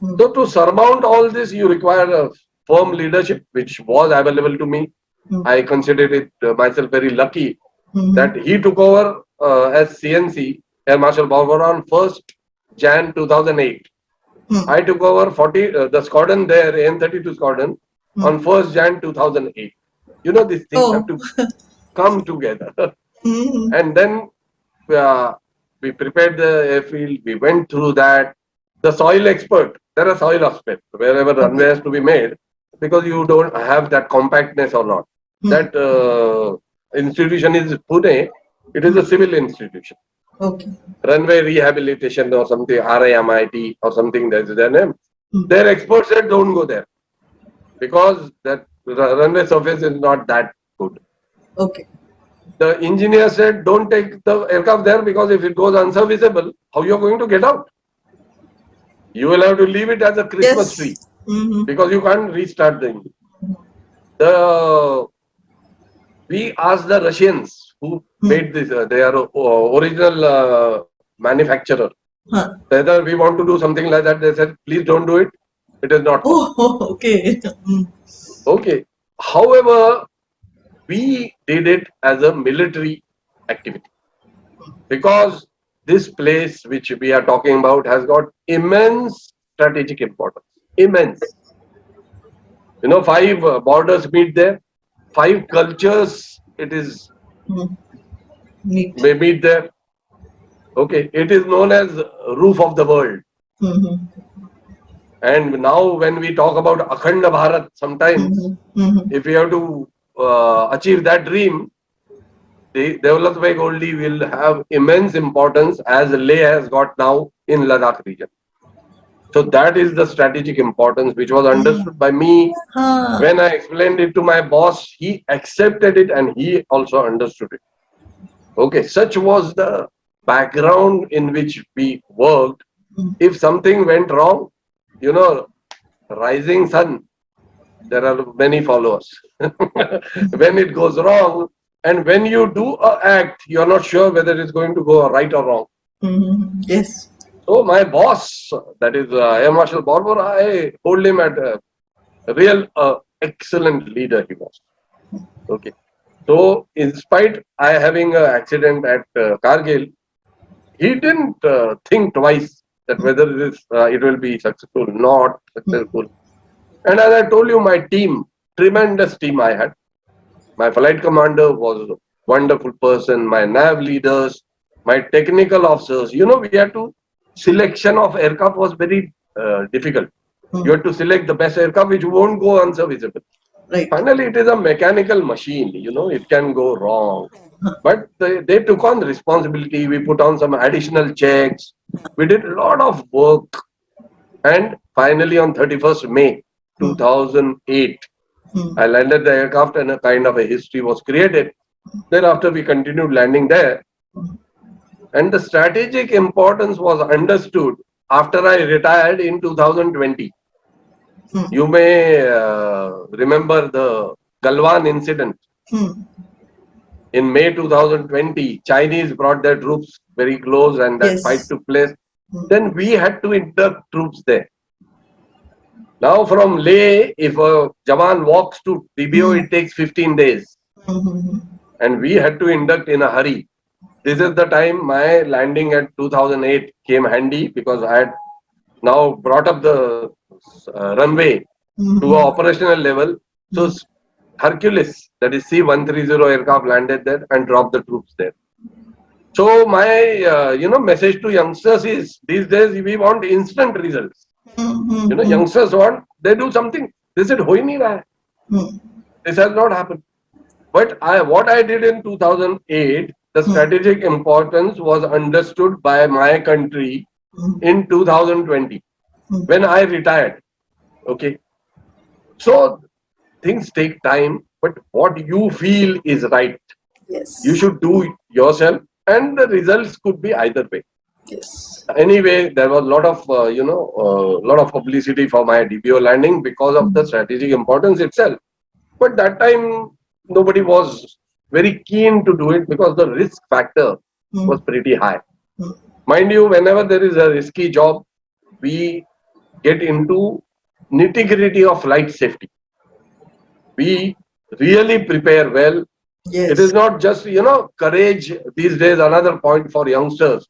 Mhm. So to surmount all this, you require a firm leadership, which was available to me. Mhm. I considered it myself very lucky that Mhm. he took over as CNC, Air Marshal Barbara, on 1st Jan 2008. Mhm. I took over the squadron there, AN-32 squadron, Mhm. on 1st Jan 2008. These things have Oh. to come together. Mhm. And then uh, we prepared the airfield, we went through that. The soil expert, there are soil experts wherever runway Okay. has to be made, because you don't have that compactness or not. Mhm. That institution is Pune, it is a civil institution. Okay. Runway rehabilitation or something, RIMIT or something, that's their name. Mhm. Their experts said don't go there because that runway surface is not that good. Okay. The engineer said don't take the aircraft there because if it goes unserviceable, how you are going to get out? You will have to leave it as a Christmas tree Yes. Mhm. because you can't restart the engine. The We asked the Russians who Mhm. made this. They are original manufacturer. Huh. Whether we want to do something like that, they said, please don't do it. It is not possible. Oh, okay. Mhm. Okay. However, we did it as a military activity because this place which we are talking about has got immense strategic importance. Immense. Five borders meet there, five cultures it is Mhm. Neat. may meet there. Okay, it is known as roof of the world. Mhm. And now when we talk about Akhanda Bharat, sometimes Mhm. Mhm. if we have to achieve that dream, the development only will have immense importance as Leh has got now in Ladakh region. So that is the strategic importance which was understood by me. Huh. When I explained it to my boss, he accepted it and he also understood it. Okay, such was the background in which we worked. Mhm. If something went wrong, you know, rising sun, there are many followers. When it goes wrong, and when you do a act, you are not sure whether it's going to go right or wrong. Mhm. Yes. So my boss, that is Air Marshal Barbara, I hold him at a real excellent leader he was. Okay. So in spite I having an accident at Kargil, he didn't think twice that whether it will be successful, not successful. And as I told you, my team, tremendous team I had. My flight commander was a wonderful person. My nav leaders, my technical officers. We had to selection of aircraft was very difficult. You Mhm. have to select the best aircraft which won't go unserviceable. Right. Finally, it is a mechanical machine, it can go wrong. But they took on responsibility. We put on some additional checks. We did a lot of work. And finally, on 31st May 2008, I landed the aircraft and a kind of a history was created. Thereafter, we continued landing there. And the strategic importance was understood after I retired in 2020. You may remember the Galwan incident. In May 2020, Chinese brought their troops very close and that fight took place. Then we had to induct troops there. Now from Leh, if a Jawan walks to DBO, it takes 15 days. And we had to induct in a hurry. This is the time my landing at 2008 came handy because I had now brought up the runway to an operational level. So Hercules, that is C-130 aircraft landed there and dropped the troops there. So my message to youngsters is these days we want instant results. Youngsters want, they do something. They said, "Hoi nahi raha hai." This has not happened. But what I did in 2008, the strategic importance was understood by my country in 2020 when I retired. Okay. So things take time, but what you feel is right. Yes. You should do yourself, and the results could be either way. Yes. Anyway, there was a lot of lot of publicity for my DBO landing because of the strategic importance itself. But that time nobody was very keen to do it because the risk factor was pretty high. Mind you, whenever there is a risky job, we get into nitty-gritty of flight safety. We really prepare well. Yes. It is not just, courage these days, another point for youngsters.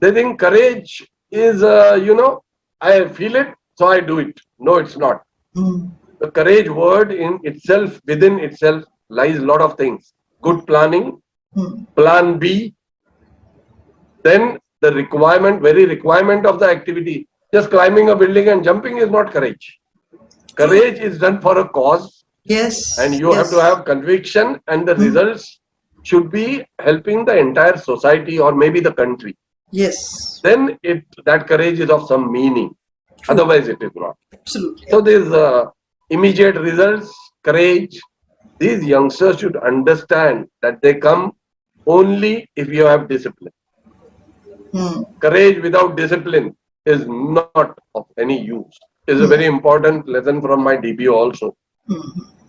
They think courage is, I feel it, so I do it. No, it's not. The courage word in itself, within itself, lies a lot of things. Good planning, plan B, then the very requirement of the activity. Just climbing a building and jumping is not courage. Courage is done for a cause. Yes. And you have to have conviction, and the results should be helping the entire society or maybe the country. Yes. Then that courage is of some meaning. True. Otherwise, it is not. Absolutely. So these immediate results, courage, these youngsters should understand that they come only if you have discipline. Courage without discipline is not of any use. Is a very important lesson from my DBO also.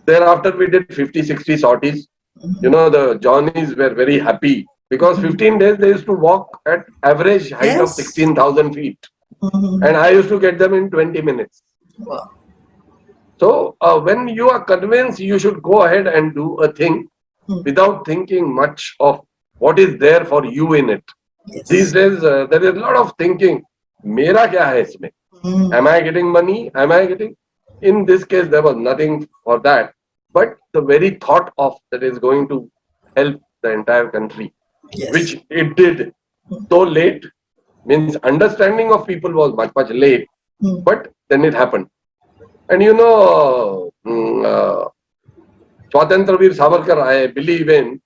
Thereafter, we did 50-60 sorties. The Johnnies were very happy because 15 days they used to walk at average height of 16,000 feet. And I used to get them in 20 minutes. Wow. So when you are convinced, you should go ahead and do a thing without thinking much of what is there for you in it. Yes. These days, there is a lot of thinking. Mera kya hai isme? Am I getting money? Am I getting? In this case, there was nothing for that. But the very thought of that is going to help the entire country, which it did. So late, means understanding of people was much, much late. But then it happened. And Swatantra Veer Savarkar, I believe in,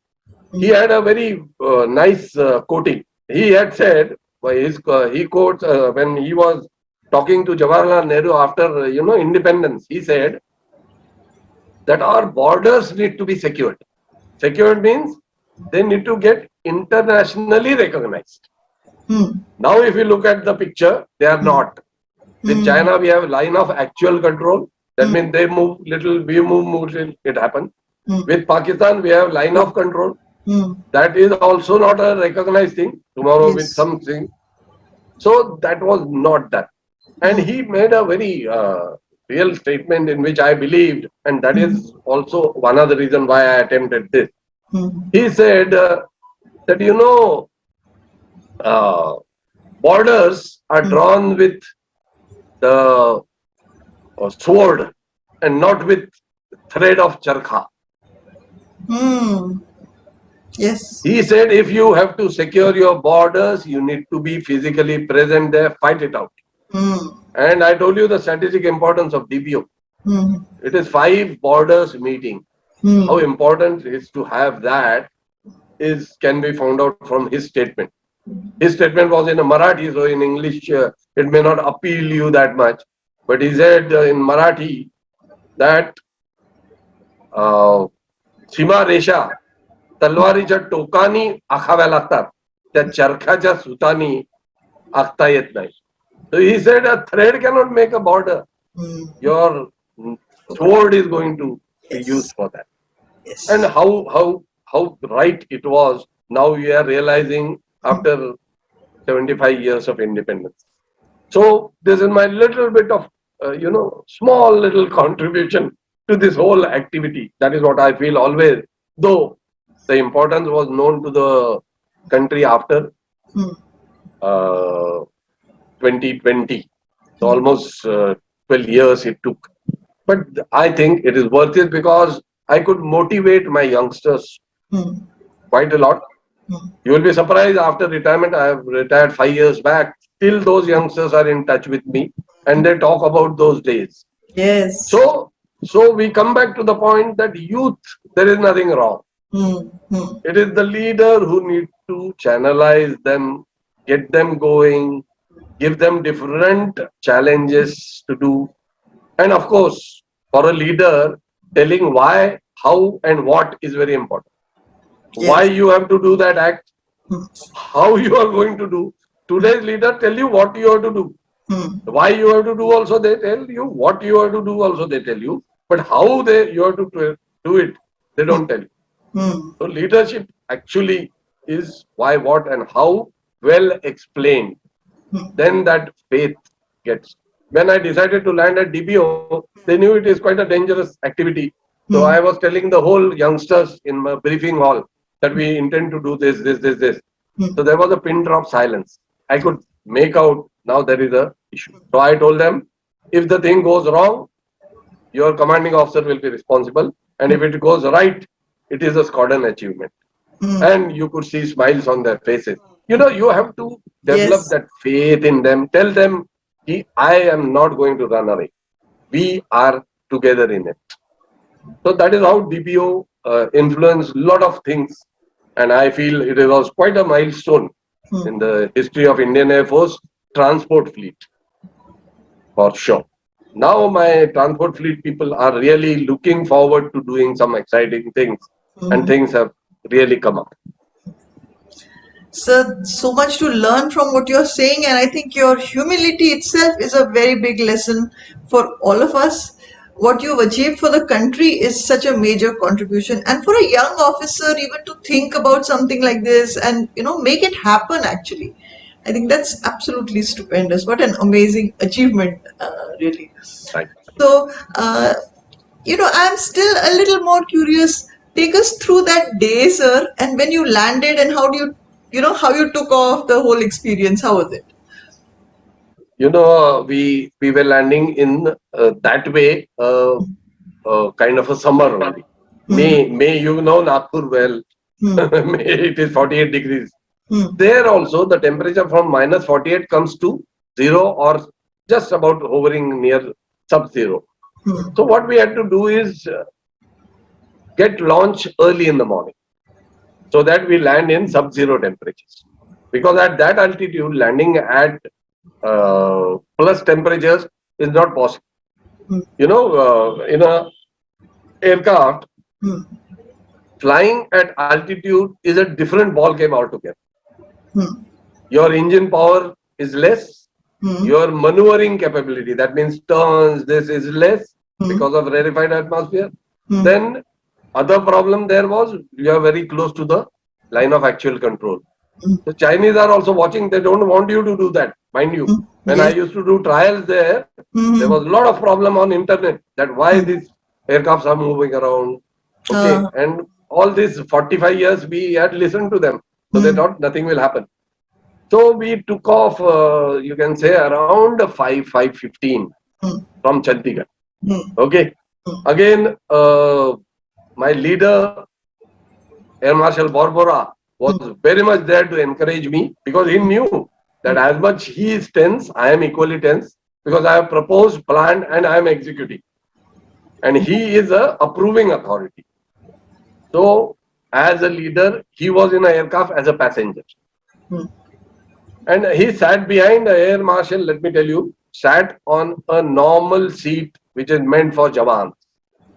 he had a very nice quoting. He had said, he quotes when he was talking to Jawaharlal Nehru after, independence, he said that our borders need to be secured. Secured means they need to get internationally recognized. Now, if you look at the picture, they are not. With China, we have line of actual control. That means they move little, we move little, it happens. With Pakistan, we have line of control. That is also not a recognized thing. Tomorrow with something. So that was not that. And he made a very real statement in which I believed, and that is also one of the reasons why I attempted this. He said that, borders are drawn with the sword and not with thread of charkha. Yes. He said if you have to secure your borders, you need to be physically present there, fight it out. And I told you the strategic importance of DBO. Hmm. It is 5 borders meeting. How Hmm. important it is to have that is can be found out from his statement. His statement was in a Marathi, so in English it may not appeal you that much. But he said in Marathi that uh, सीमा रेषा तलवारीच्या टोकानी आखाव्या लागतात, त्या चरख्याच्या सुतानी आखता येत नाही. So he said a thread cannot make a border. Hmm. Your sword is going to be used Yes. for that. And Yes. how right it was. Now we are realizing after 75 years of independence. So this is my little bit of small little contribution to this whole activity. That is what I feel always. Though the importance was known to the country after Hmm. 2020. So Hmm. almost 12 years it took. But I think it is worth it because I could motivate my youngsters Hmm. quite a lot. Hmm. You will be surprised after retirement. I have retired 5 years back. Still, those youngsters are in touch with me and they talk about those days. Yes. So we come back to the point that youth, there is nothing wrong. Hmm. Hmm. It is the leader who need to channelize them, get them going, give them different challenges to do. And of course, for a leader, telling why, how, and what is very important. Why Yes. you have to do that act, Hmm. how you are going to do. Today's leader tell you what you have to do. Hmm. Why you have to do also they tell you. What you have to do also they tell you. But how you have to do it, they Hmm. don't tell you. Hmm. So leadership actually is why, what, and how well explained. Hmm. Then that faith gets. When I decided to land at DBO, they knew it is quite a dangerous activity. So I Hmm. was telling the whole youngsters in my briefing hall that we intend to do this. Hmm. So there was a pin drop silence. I could make out now there is a issue. So I told them, if the thing goes wrong, your commanding officer will be responsible. And if it goes right, it is a squadron achievement. Hmm. And you could see smiles on their faces. You have to develop Yes. that faith in them. Tell them, I am not going to run away. We are together in it. So that is how DPO influenced a lot of things. And I feel it was quite a milestone Hmm. in the history of Indian Air Force transport fleet, for sure. Now my transport fleet people are really looking forward to doing some exciting things, and Hmm. things have really come up. So much to learn from what you're saying, and I think your humility itself is a very big lesson for all of us. What you've achieved for the country is such a major contribution, and for a young officer, even to think about something like this and make it happen. Actually, I think that's absolutely stupendous. What an amazing achievement, really. Right. So, I'm still a little more curious. Take us through that day, sir, and when you landed, and how do how you took off the whole experience. How was it? We were landing in that way, kind of a summer only. Hmm. May Nagpur well. Hmm. May it is 48 degrees. Hmm. There also the temperature from minus 48 comes to zero or just about hovering near sub-zero. Hmm. So what we had to do is get launch early in the morning so that we land in sub-zero temperatures. Because at that altitude, landing at plus temperatures is not possible. Hmm. In a aircraft, Hmm. flying at altitude is a different ball game altogether. Hmm. Your engine power is less. Hmm. Your maneuvering capability, that means turns, this is less Hmm. because of rarefied atmosphere. Hmm. Then other problem there was you are very close to the line of actual control. Hmm. The Chinese are also watching. They don't want you to do that, mind you. Hmm. When I Yes. used to do trials there Hmm. was a lot of problem on internet that why Hmm. these aircrafts are moving around. Okay, Uh, and all these 45 years we had listened to them, so they hmm. thought nothing will happen. So we took off, you can say around 5:15 Hmm. from Chandigarh. Hmm. Okay, Hmm. again my leader Air Marshal Barbara was very much there to encourage me because he knew that as much he is tense, I am equally tense because I have proposed, planned, and I am executing. and he is a approving authority. So as a leader, he was in an aircraft as a passenger. And he sat behind the air marshal, let me tell you, sat on a normal seat which is meant for jawans.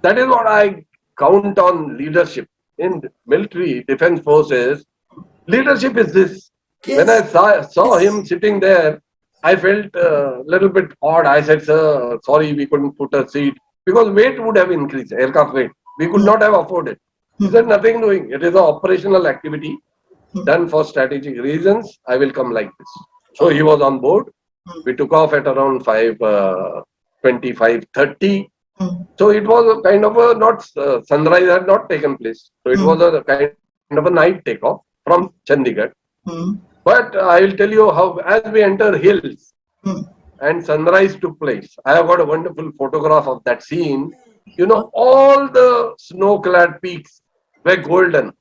That is what I count on leadership. In military defense forces, leadership is this. When I saw him sitting there, I felt a little bit odd. I said, sir, sorry, we couldn't put a seat because weight would have increased, aircraft weight. We could not have afforded. He said, nothing doing. It is an operational activity done for strategic reasons. I will come like this. So he was on board. We took off at around 5:25:30. So it was a kind of a not sunrise had not taken place. So it was a kind of a night takeoff from Chandigarh. But I will tell you how as we enter hills and sunrise took place. I have got a wonderful photograph of that scene. You know, all the snow-clad peaks were golden.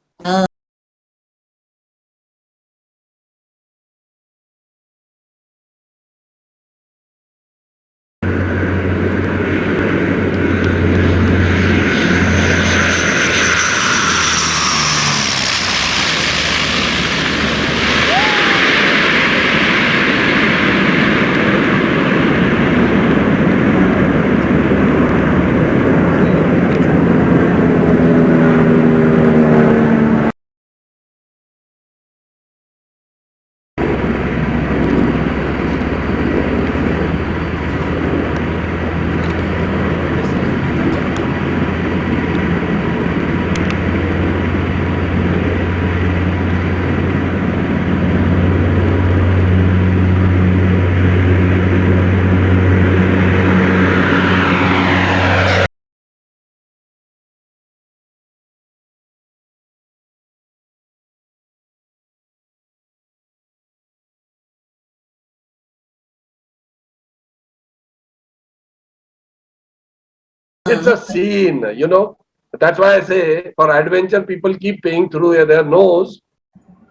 It's a scene, you know. That's why I say for adventure, people keep paying through their nose.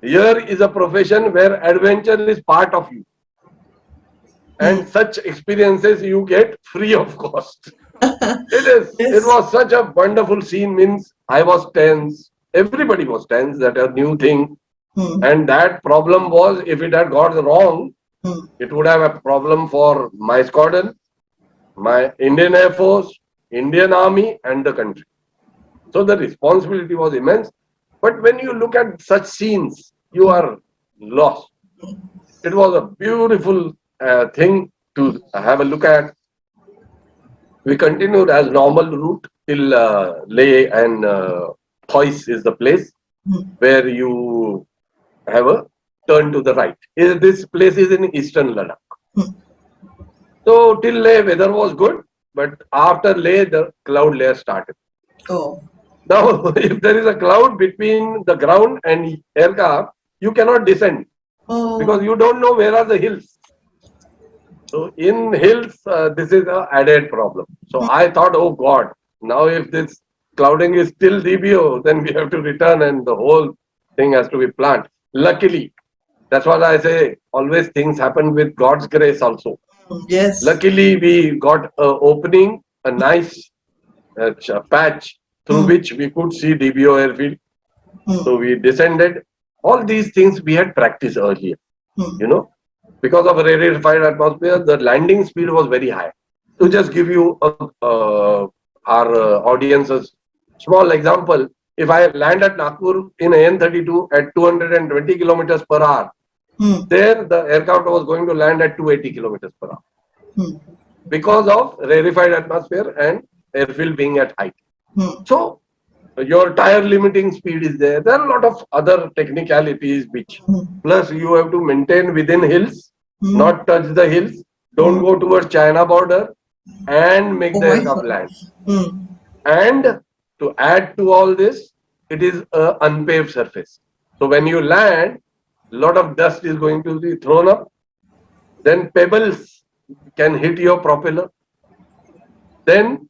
Here is a profession where adventure is part of you. And such experiences you get free of cost. It is. It was such a wonderful scene. Means I was tense. Everybody was tense. That a new thing. And that problem was if it had got wrong, it would have a problem for my squadron, my Indian Air Force, Indian Army, and the country. So the responsibility was immense. But when you look at such scenes, you are lost. It was a beautiful thing to have a look at. We continued as normal route till Leh and Thois is the place where you have a turn to the right. This place is in eastern Ladakh. So till Leh weather was good, but after Leh the cloud layer started. Now if there is a cloud between the ground and aircraft, you cannot descend because you don't know where are the hills. So in hills, this is an added problem. So I thought, oh God, now if this clouding is still DBO, then we have to return and the whole thing has to be planned. Luckily, that's what I say, always things happen with God's grace also. Luckily, we got an opening, a nice patch through which we could see DBO airfield. So we descended. All these things we had practiced earlier, you know. Because of a rarefied atmosphere, the landing speed was very high. To just give you our audience's small example, if I land at Nagpur in AN32 at 220 kilometers per hour, there the aircraft was going to land at 280 kilometers per hour because of rarefied atmosphere and airfield being at height. So your tire limiting speed is there. There are a lot of other technicalities which plus you have to maintain within hills, not touch the hills, don't go towards China border and make the aircraft land. And to add to all this, it is an unpaved surface. So when you land, a lot of dust is going to be thrown up. Then pebbles can hit your propeller. Then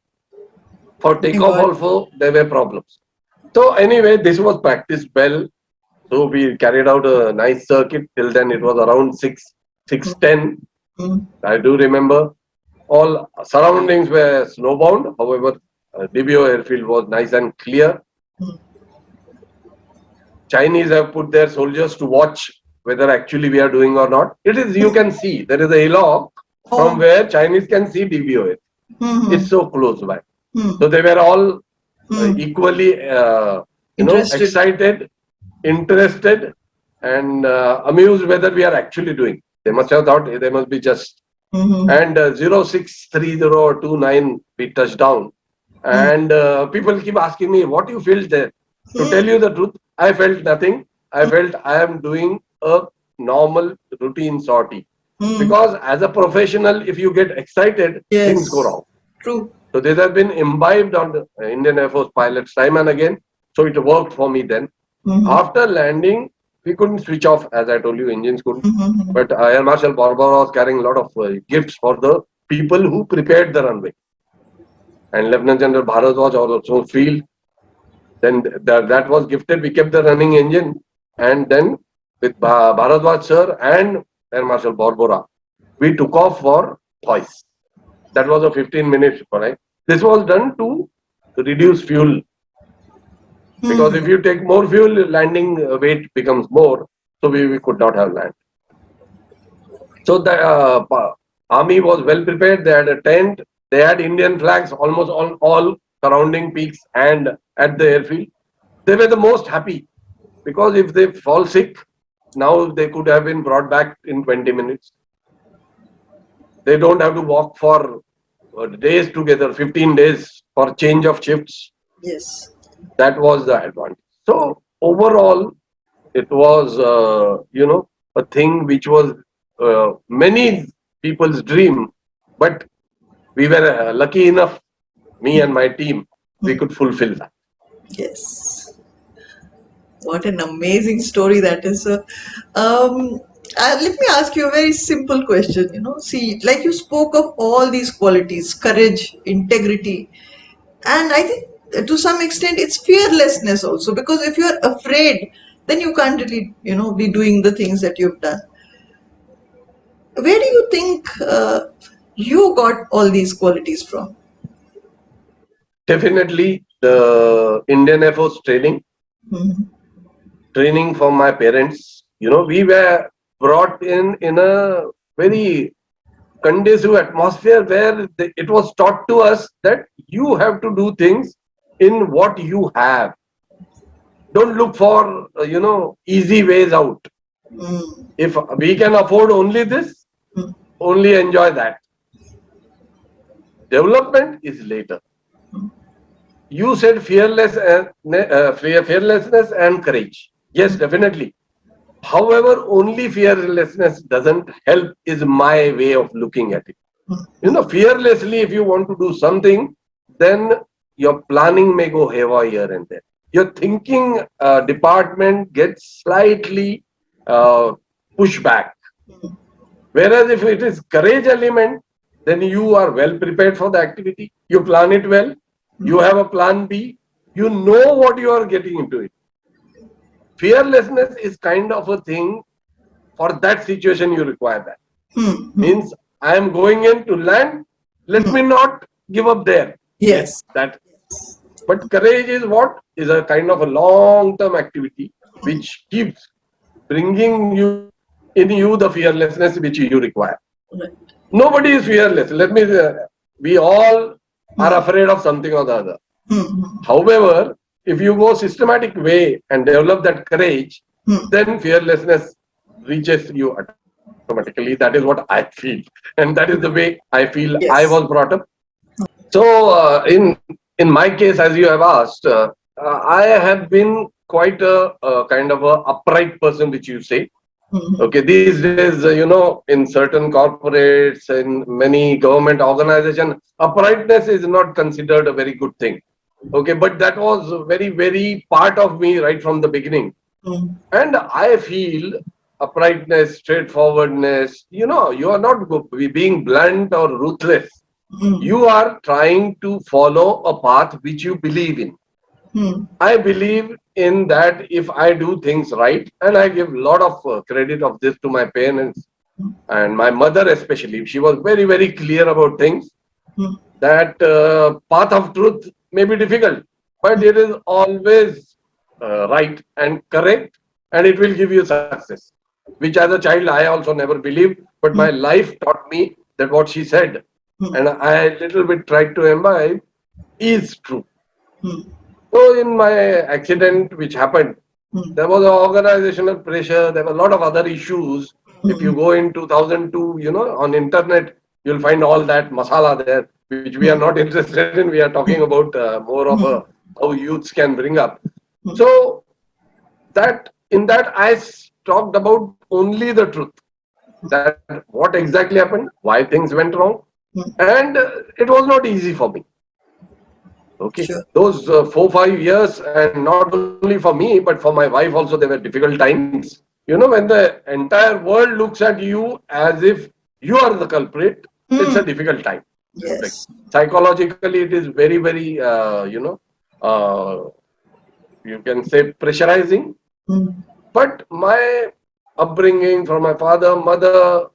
for takeoff also, there were problems. So anyway, this was practiced well. So we carried out a nice circuit. Till then it was around 6:10. I do remember all surroundings were snowbound. However, DBO airfield was nice and clear. Hmm. Chinese have put their soldiers to watch whether actually we are doing or not. It is, you can see, there is a hillock from Oh. where Chinese can see DBO. It's so close by. So they were all equally, Interested. excited, interested, and amused whether we are actually doing. They must have thought they must be just. And 063029 we touched down. And people keep asking me, what you felt there? To tell you the truth, I felt nothing. I felt I am doing a normal routine sortie. Because as a professional, if you get excited, things go wrong. True. So these have been imbibed on the Indian Air Force pilots time and again. So it worked for me then. After landing, we couldn't switch off, as I told you, engines couldn't. But Air Marshal Barbara was carrying a lot of gifts for the people who prepared the runway. And Lieutenant General Bharat was also field. Then that was gifted. We kept the running engine. And then with Bharadwaj sir and Air Marshal Barbara, we took off for Thois. That was a 15-minute flight. This was done to reduce fuel. Because if you take more fuel, landing weight becomes more. So we could not have land. So the army was well prepared. They had a tent. They had Indian flags almost on all surrounding peaks and at the airfield. They were the most happy. Because if they fall sick, now they could have been brought back in 20 minutes. They don't have to walk for days together, 15 days for change of shifts. Yes. That was the advantage. So overall, it was, a thing which was many people's dream. But we were lucky enough, me and my team, we could fulfill that. Yes. What an amazing story that is. Let me ask you a very simple question. See, like you spoke of all these qualities, courage, integrity, and I think to some extent it's fearlessness also, because if you're afraid, then you can't really, be doing the things that you've done. Where do you think you got all these qualities from? Definitely the Indian Air Force training from my parents. We were brought in a very conducive atmosphere where it was taught to us that you have to do things in what you have. Don't look for, easy ways out. If we can afford only this, only enjoy that. Development is later. You said fearlessness and courage. Yes, definitely. However, only fearlessness doesn't help is my way of looking at it. Fearlessly, if you want to do something, then your planning may go haywire here and there. Your thinking department gets slightly pushed back. Whereas if it is courage element, then you are well prepared for the activity. You plan it well. You have a plan B. You know what you are getting into it. Fearlessness is kind of a thing for that situation you require that. Means I am going in to land. Let me not give up there. Yes. That. But courage is what? Is a kind of a long-term activity which keeps bringing you in you the fearlessness which you require. Right. Nobody is fearless. We all are afraid of something or the other. However, if you go systematic way and develop that courage, then fearlessness reaches you automatically. That is what I feel. And that is the way I feel. Yes. I was brought up. So in my case, as you have asked, I have been quite a kind of a upright person, which you say. Okay, these days, in certain corporates, in many government organizations, uprightness is not considered a very good thing. Okay, but that was very, very part of me right from the beginning. And I feel uprightness, straightforwardness, you are not being blunt or ruthless. You are trying to follow a path which you believe in. I believe in that if I do things right, and I give a lot of credit of this to my parents and my mother especially. She was very, very clear about things. that path of truth may be difficult, but it is always right and correct, and it will give you success. Which as a child I also never believed, but my Hmm. life taught me that what she said, Hmm. and I little bit tried to imbibe, is true. Hmm. So in my accident which happened, Hmm. there was an organizational pressure. There were a lot of other issues. If Hmm. you go in 2002, on internet, you'll find all that masala there, which we are Hmm. not interested in. We are talking about more of a Hmm. how youths can bring up. Hmm. So that in that talked about only the truth, that what exactly happened, why things went wrong, Hmm. and it was not easy for me. Okay, Sure. those 4 5 years, and not only for me, but for my wife also, they were difficult times. When the entire world looks at you as if you are the culprit, it's a Hmm. difficult time. Like Yes. psychologically, it is very, very, uh, you can say pressurizing. Hmm. But my upbringing from my father, mother,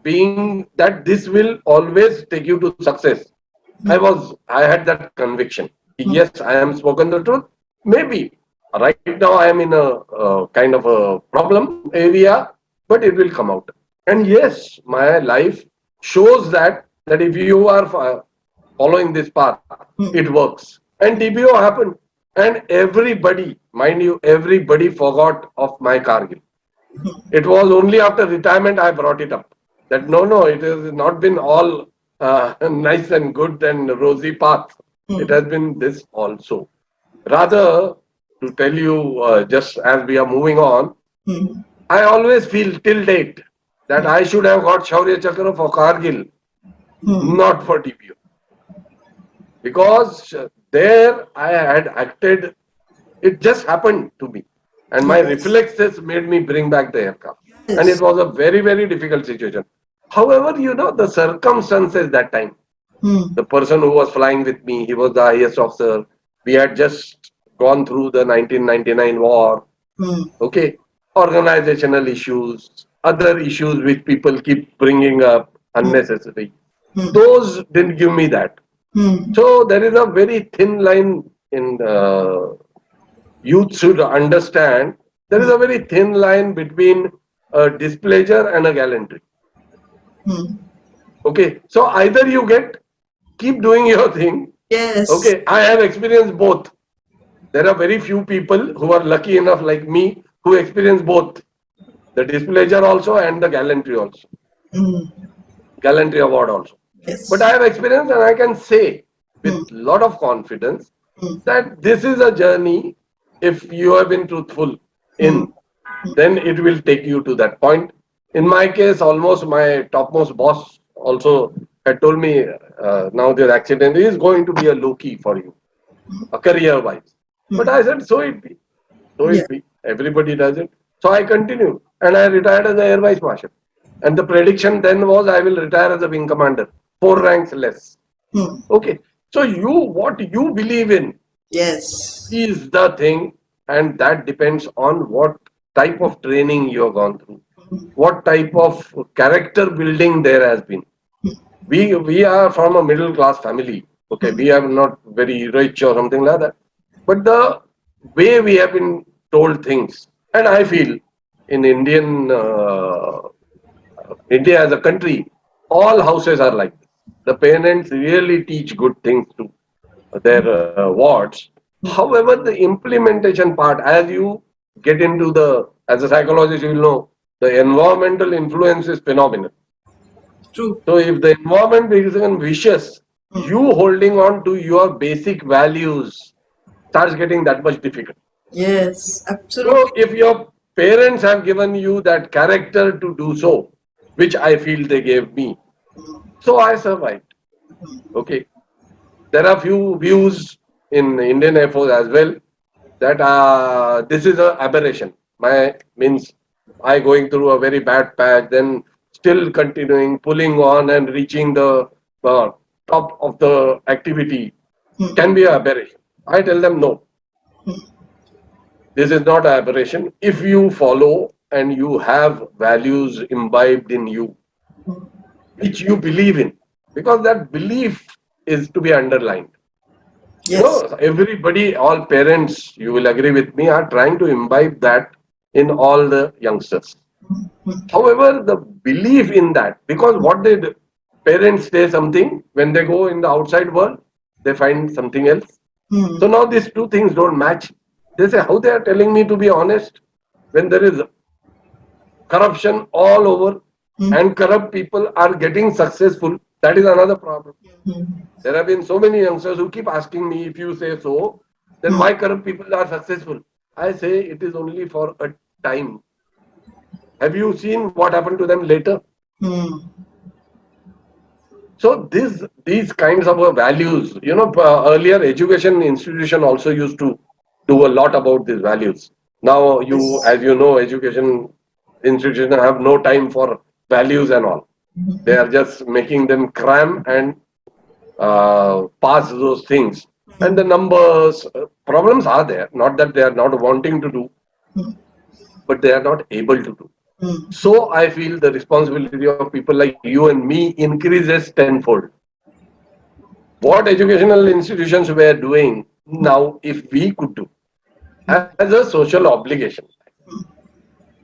being that this will always take you to success, I had that conviction. Hmm. Yes, I am spoken the truth. Maybe right now I am in a kind of a problem area, but it will come out. And yes, my life shows that if you are following this path, it Hmm. works. And TPO happened, and everybody, mind you, everybody forgot of my Kargil. It was only after retirement I brought it up. That no, it has not been all nice and good and rosy path. It Hmm. has been this also. Rather, to tell you, just as we are moving on, Hmm. I always feel till date that I should have got Shaurya Chakra for Kargil, Hmm. not for TPO. Because there I had acted, it just happened to me. And my Yes. reflexes made me bring back the aircraft. And it Yes. was a very, very difficult situation. However, the circumstances that time, Hmm. the person who was flying with me, he was the highest officer. We had just gone through the 1999 war. Hmm. Okay. Organizational issues, other issues which people keep bringing up Hmm. unnecessary. Hmm. Those didn't give me that. Hmm. So there is a very thin line in youth should understand. There is Hmm. a very thin line between a displeasure and a gallantry. Hmm. Okay, so either you keep doing your thing. Yes. Okay, I have experienced both. There are very few people who are lucky enough like me who experience both, the displeasure also and the gallantry also, Hmm. gallantry award also. But I Yes. have experienced, and I can say with Hmm. lot of confidence Hmm. that this is a journey. If you have been truthful Hmm. in, then it will take you to that point. In my case, almost my topmost boss also had told me, now this accident is going to be a low key for you, a career wise. But Hmm. I said, so it be, so Yeah. it be. Everybody does it. So I continued, and I retired as a Air Vice Marshal. And the prediction then was I will retire as a wing commander, 4 ranks less. Hmm. Okay. So what you believe in Yes. is the thing, and that depends on what type of training you have gone through, what type of character building there has been. We are from a middle class family. Okay, Hmm. we are not very rich or something like that, but the way we have been told things, and I feel in India as a country, all houses are like this. The parents really teach good things to their wards. However, the implementation part, as you get into as a psychologist, you will know the environmental influence is phenomenal. True. So, if the environment becomes vicious, Hmm. you holding on to your basic values starts getting that much difficult. Yes. So, Absolutely. if your parents have given you that character to do so, which I feel they gave me, so I survived. Okay. There are few views in Indian Air Force as well that this is a aberration. My means I going through a very bad patch, then still continuing, pulling on and reaching the uh, top of the activity Hmm. can be an aberration. I tell them no, this is not an aberration. If you follow and you have values imbibed in you, which you believe in, because that belief is to be underlined. Yes. Everybody, all parents, you will agree with me, are trying to imbibe that in all the youngsters. However, the belief in that, because what they do, parents say something, when they go in the outside world, they find something else. So now these two things don't match. They say, how they are telling me to be honest when there is corruption all over and corrupt people are getting successful? That is another problem. There have been so many youngsters who keep asking me, if you say so, then why corrupt people are successful? I say it is only for a time. Have you seen what happened to them later? So these kinds of values, earlier education institution also used to do a lot about these values. Now Yes. as you know, education institutions have no time for values and all. They are just making them cram and pass those things. And the numbers, problems are there. Not that they are not wanting to do, but they are not able to do. So I feel the responsibility of people like you and me increases tenfold. What educational institutions were doing now, if we could do as a social obligation,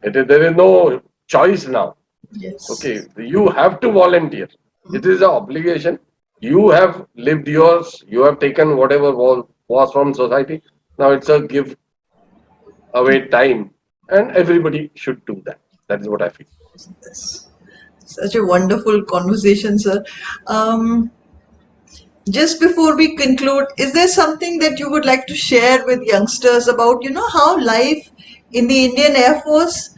there is no choice now. Yes. Okay, you have to volunteer. It is an obligation. You have lived yours. You have taken whatever was from society. Now it's a give away time, and everybody should do that. That is what I feel. Yes. Such a wonderful conversation, sir. Um, just before we conclude, is there something that you would like to share with youngsters about, how life in the Indian Air Force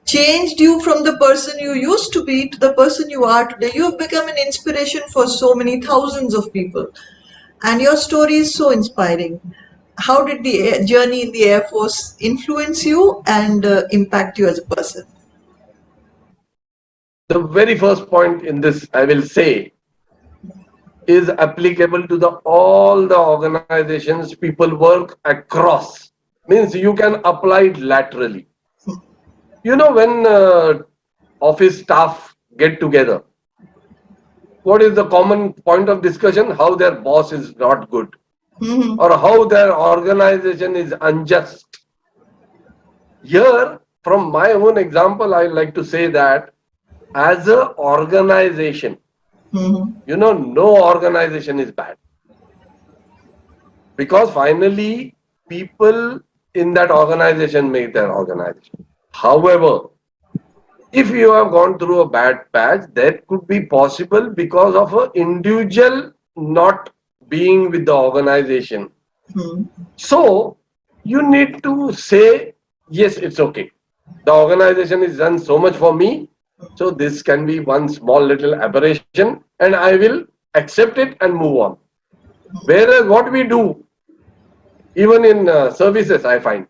changed you from the person you used to be to the person you are today? You have become an inspiration for so many thousands of people, and your story is so inspiring. How did the journey in the Air Force influence you and impact you as a person? The very first point in this, I will say, is applicable to all the organizations people work across. Means you can apply it laterally. When office staff get together, what is the common point of discussion? How their boss is not good, Mhm. or how their organization is unjust. Here, from my own example, I like to say that as a organization, Mhm. no organization is bad, because finally people in that organization make their organization. However, if you have gone through a bad patch, that could be possible because of an individual not being with the organization. Mhm. So you need to say, yes, it's okay. The organization has done so much for me. So this can be one small little aberration, and I will accept it and move on. Whereas what we do, even in services, I find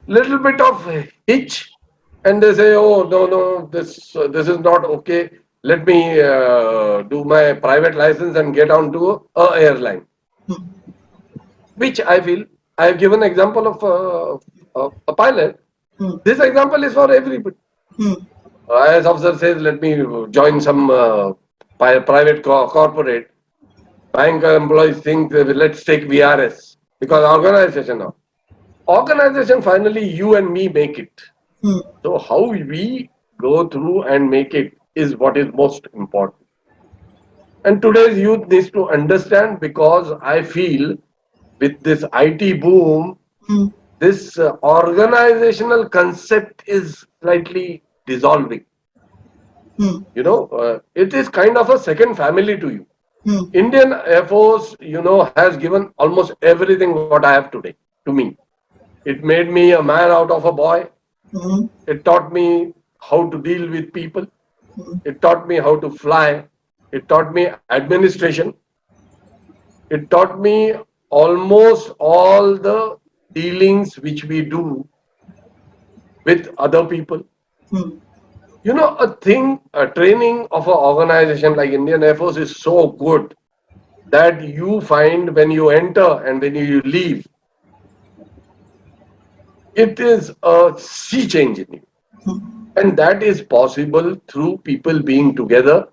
little bit of hitch, and they say, oh, no, this is not okay. Let me do my private license and get onto a airline, which I feel. I have given example of a pilot. Mhm. This example is for everybody. Mhm. IAS officer says, let me join some private corporate. Bank employees think, let's take VRS, because organization now. Organization, finally, you and me make it. Mhm. So how we go through and make it is what is most important. And today's youth needs to understand, because I feel with this IT boom, Mhm. this organizational concept is slightly dissolving. Mhm. It is kind of a second family to you. Mhm. Indian Air Force, has given almost everything what I have today to me. It made me a man out of a boy. Mhm. It taught me how to deal with people. It taught me how to fly. It taught me administration. It taught me almost all the dealings which we do with other people. Mhm. A training of an organization like Indian Air Force is so good that you find when you enter and when you leave, it is a sea change in you. And that is possible through people being together,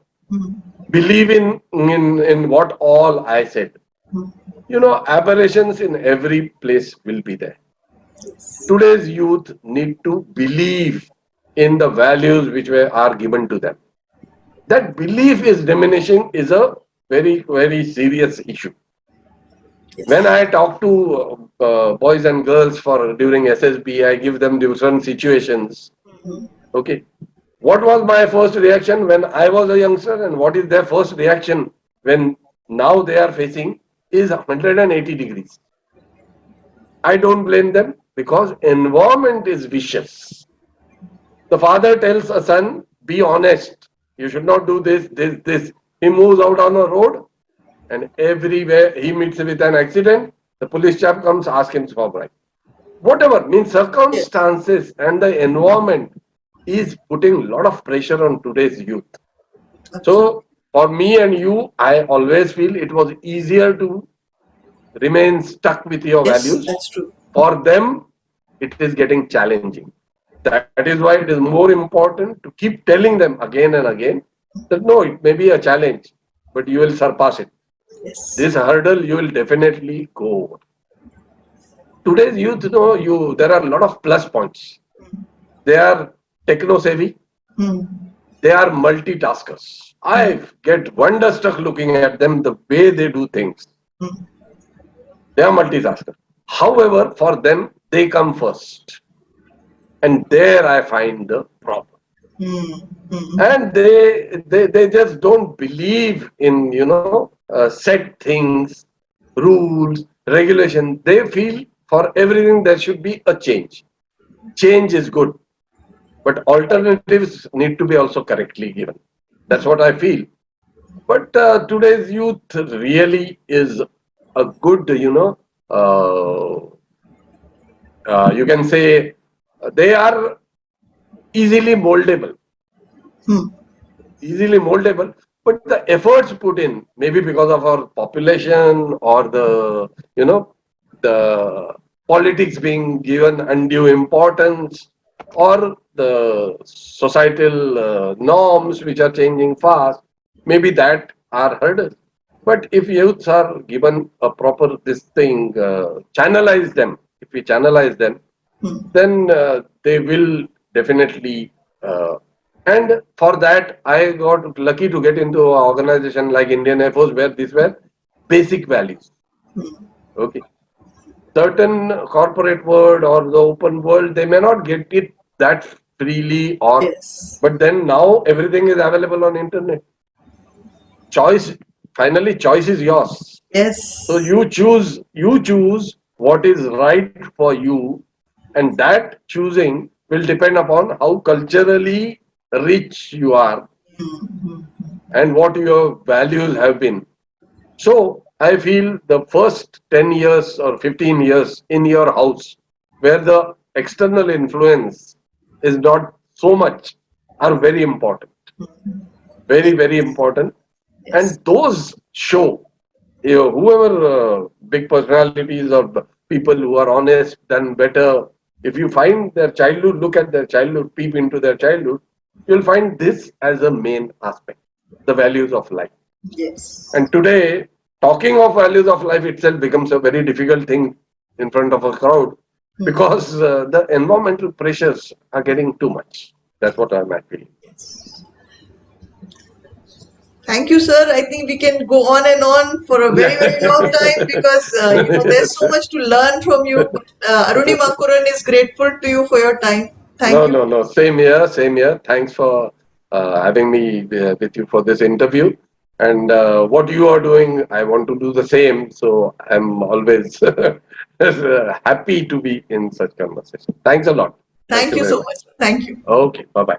believe in what all I said. Aberrations in every place will be there. Today's youth need to believe in the values which are given to them. That belief is diminishing is a very, very serious issue. When I talk to boys and girls for during SSB, I give them different situations. Okay, what was my first reaction when I was a youngster, and what is their first reaction when now they are facing is 180 degrees. I don't blame them because environment is vicious. The father tells a son, be honest. You should not do this, this, this. He moves out on a road and everywhere he meets with an accident. The police chap comes, ask him for bribe. Whatever, means circumstances and the environment is putting a lot of pressure on today's youth. So for me and you, I always feel it was easier to remain stuck with your values. That's true. For them, it is getting challenging. That is why it is more important to keep telling them again and again that no, it may be a challenge, but you will surpass it. This hurdle you will definitely go over. Today's youth, there are a lot of plus points. They are techno savvy. They are multitaskers. I get wonderstruck looking at them, the way they do things. They are multitaskers. However, for them, they come first. And there I find the problem. And they just don't believe in, set things, rules, regulation. They feel for everything there should be a change. Change is good. But alternatives need to be also correctly given. That's what I feel. But today's youth really is a good, you can say they are easily moldable. Easily moldable. But the efforts put in, maybe because of our population or the politics being given undue importance, or the societal norms which are changing fast, maybe that are hurdles. But if youths are given a proper this thing, channelize them. If we channelize them, then they will definitely. And for that, I got lucky to get into an organization like Indian Air Force, where these were basic values. Okay. Certain corporate world or the open world, they may not get it that freely, or but then now everything is available on internet. Choice, finally, choice is yours. So you choose what is right for you, and that choosing will depend upon how culturally rich you are and what your values have been. So I feel the first 10 years or 15 years in your house, where the external influence is not so much, are very important. Very, very important. And those show, whoever big personalities or people who are honest, done better, if you find their childhood, look at their childhood, peep into their childhood, you'll find this as a main aspect, the values of life. And today, talking of values of life itself becomes a very difficult thing in front of a crowd, because the environmental pressures are getting too much. That's what I'm feeling. Thank you, sir. I think we can go on and on for a very, very long time, because there's so much to learn from you. Aruni Mankuran is grateful to you for your time. Thank you. No. Same here. Same here. Thanks for having me with you for this interview. And what you are doing, I want to do the same. So I'm always happy to be in such conversation. Thanks a lot. Thank you so much. Thank you. Okay. Bye-bye.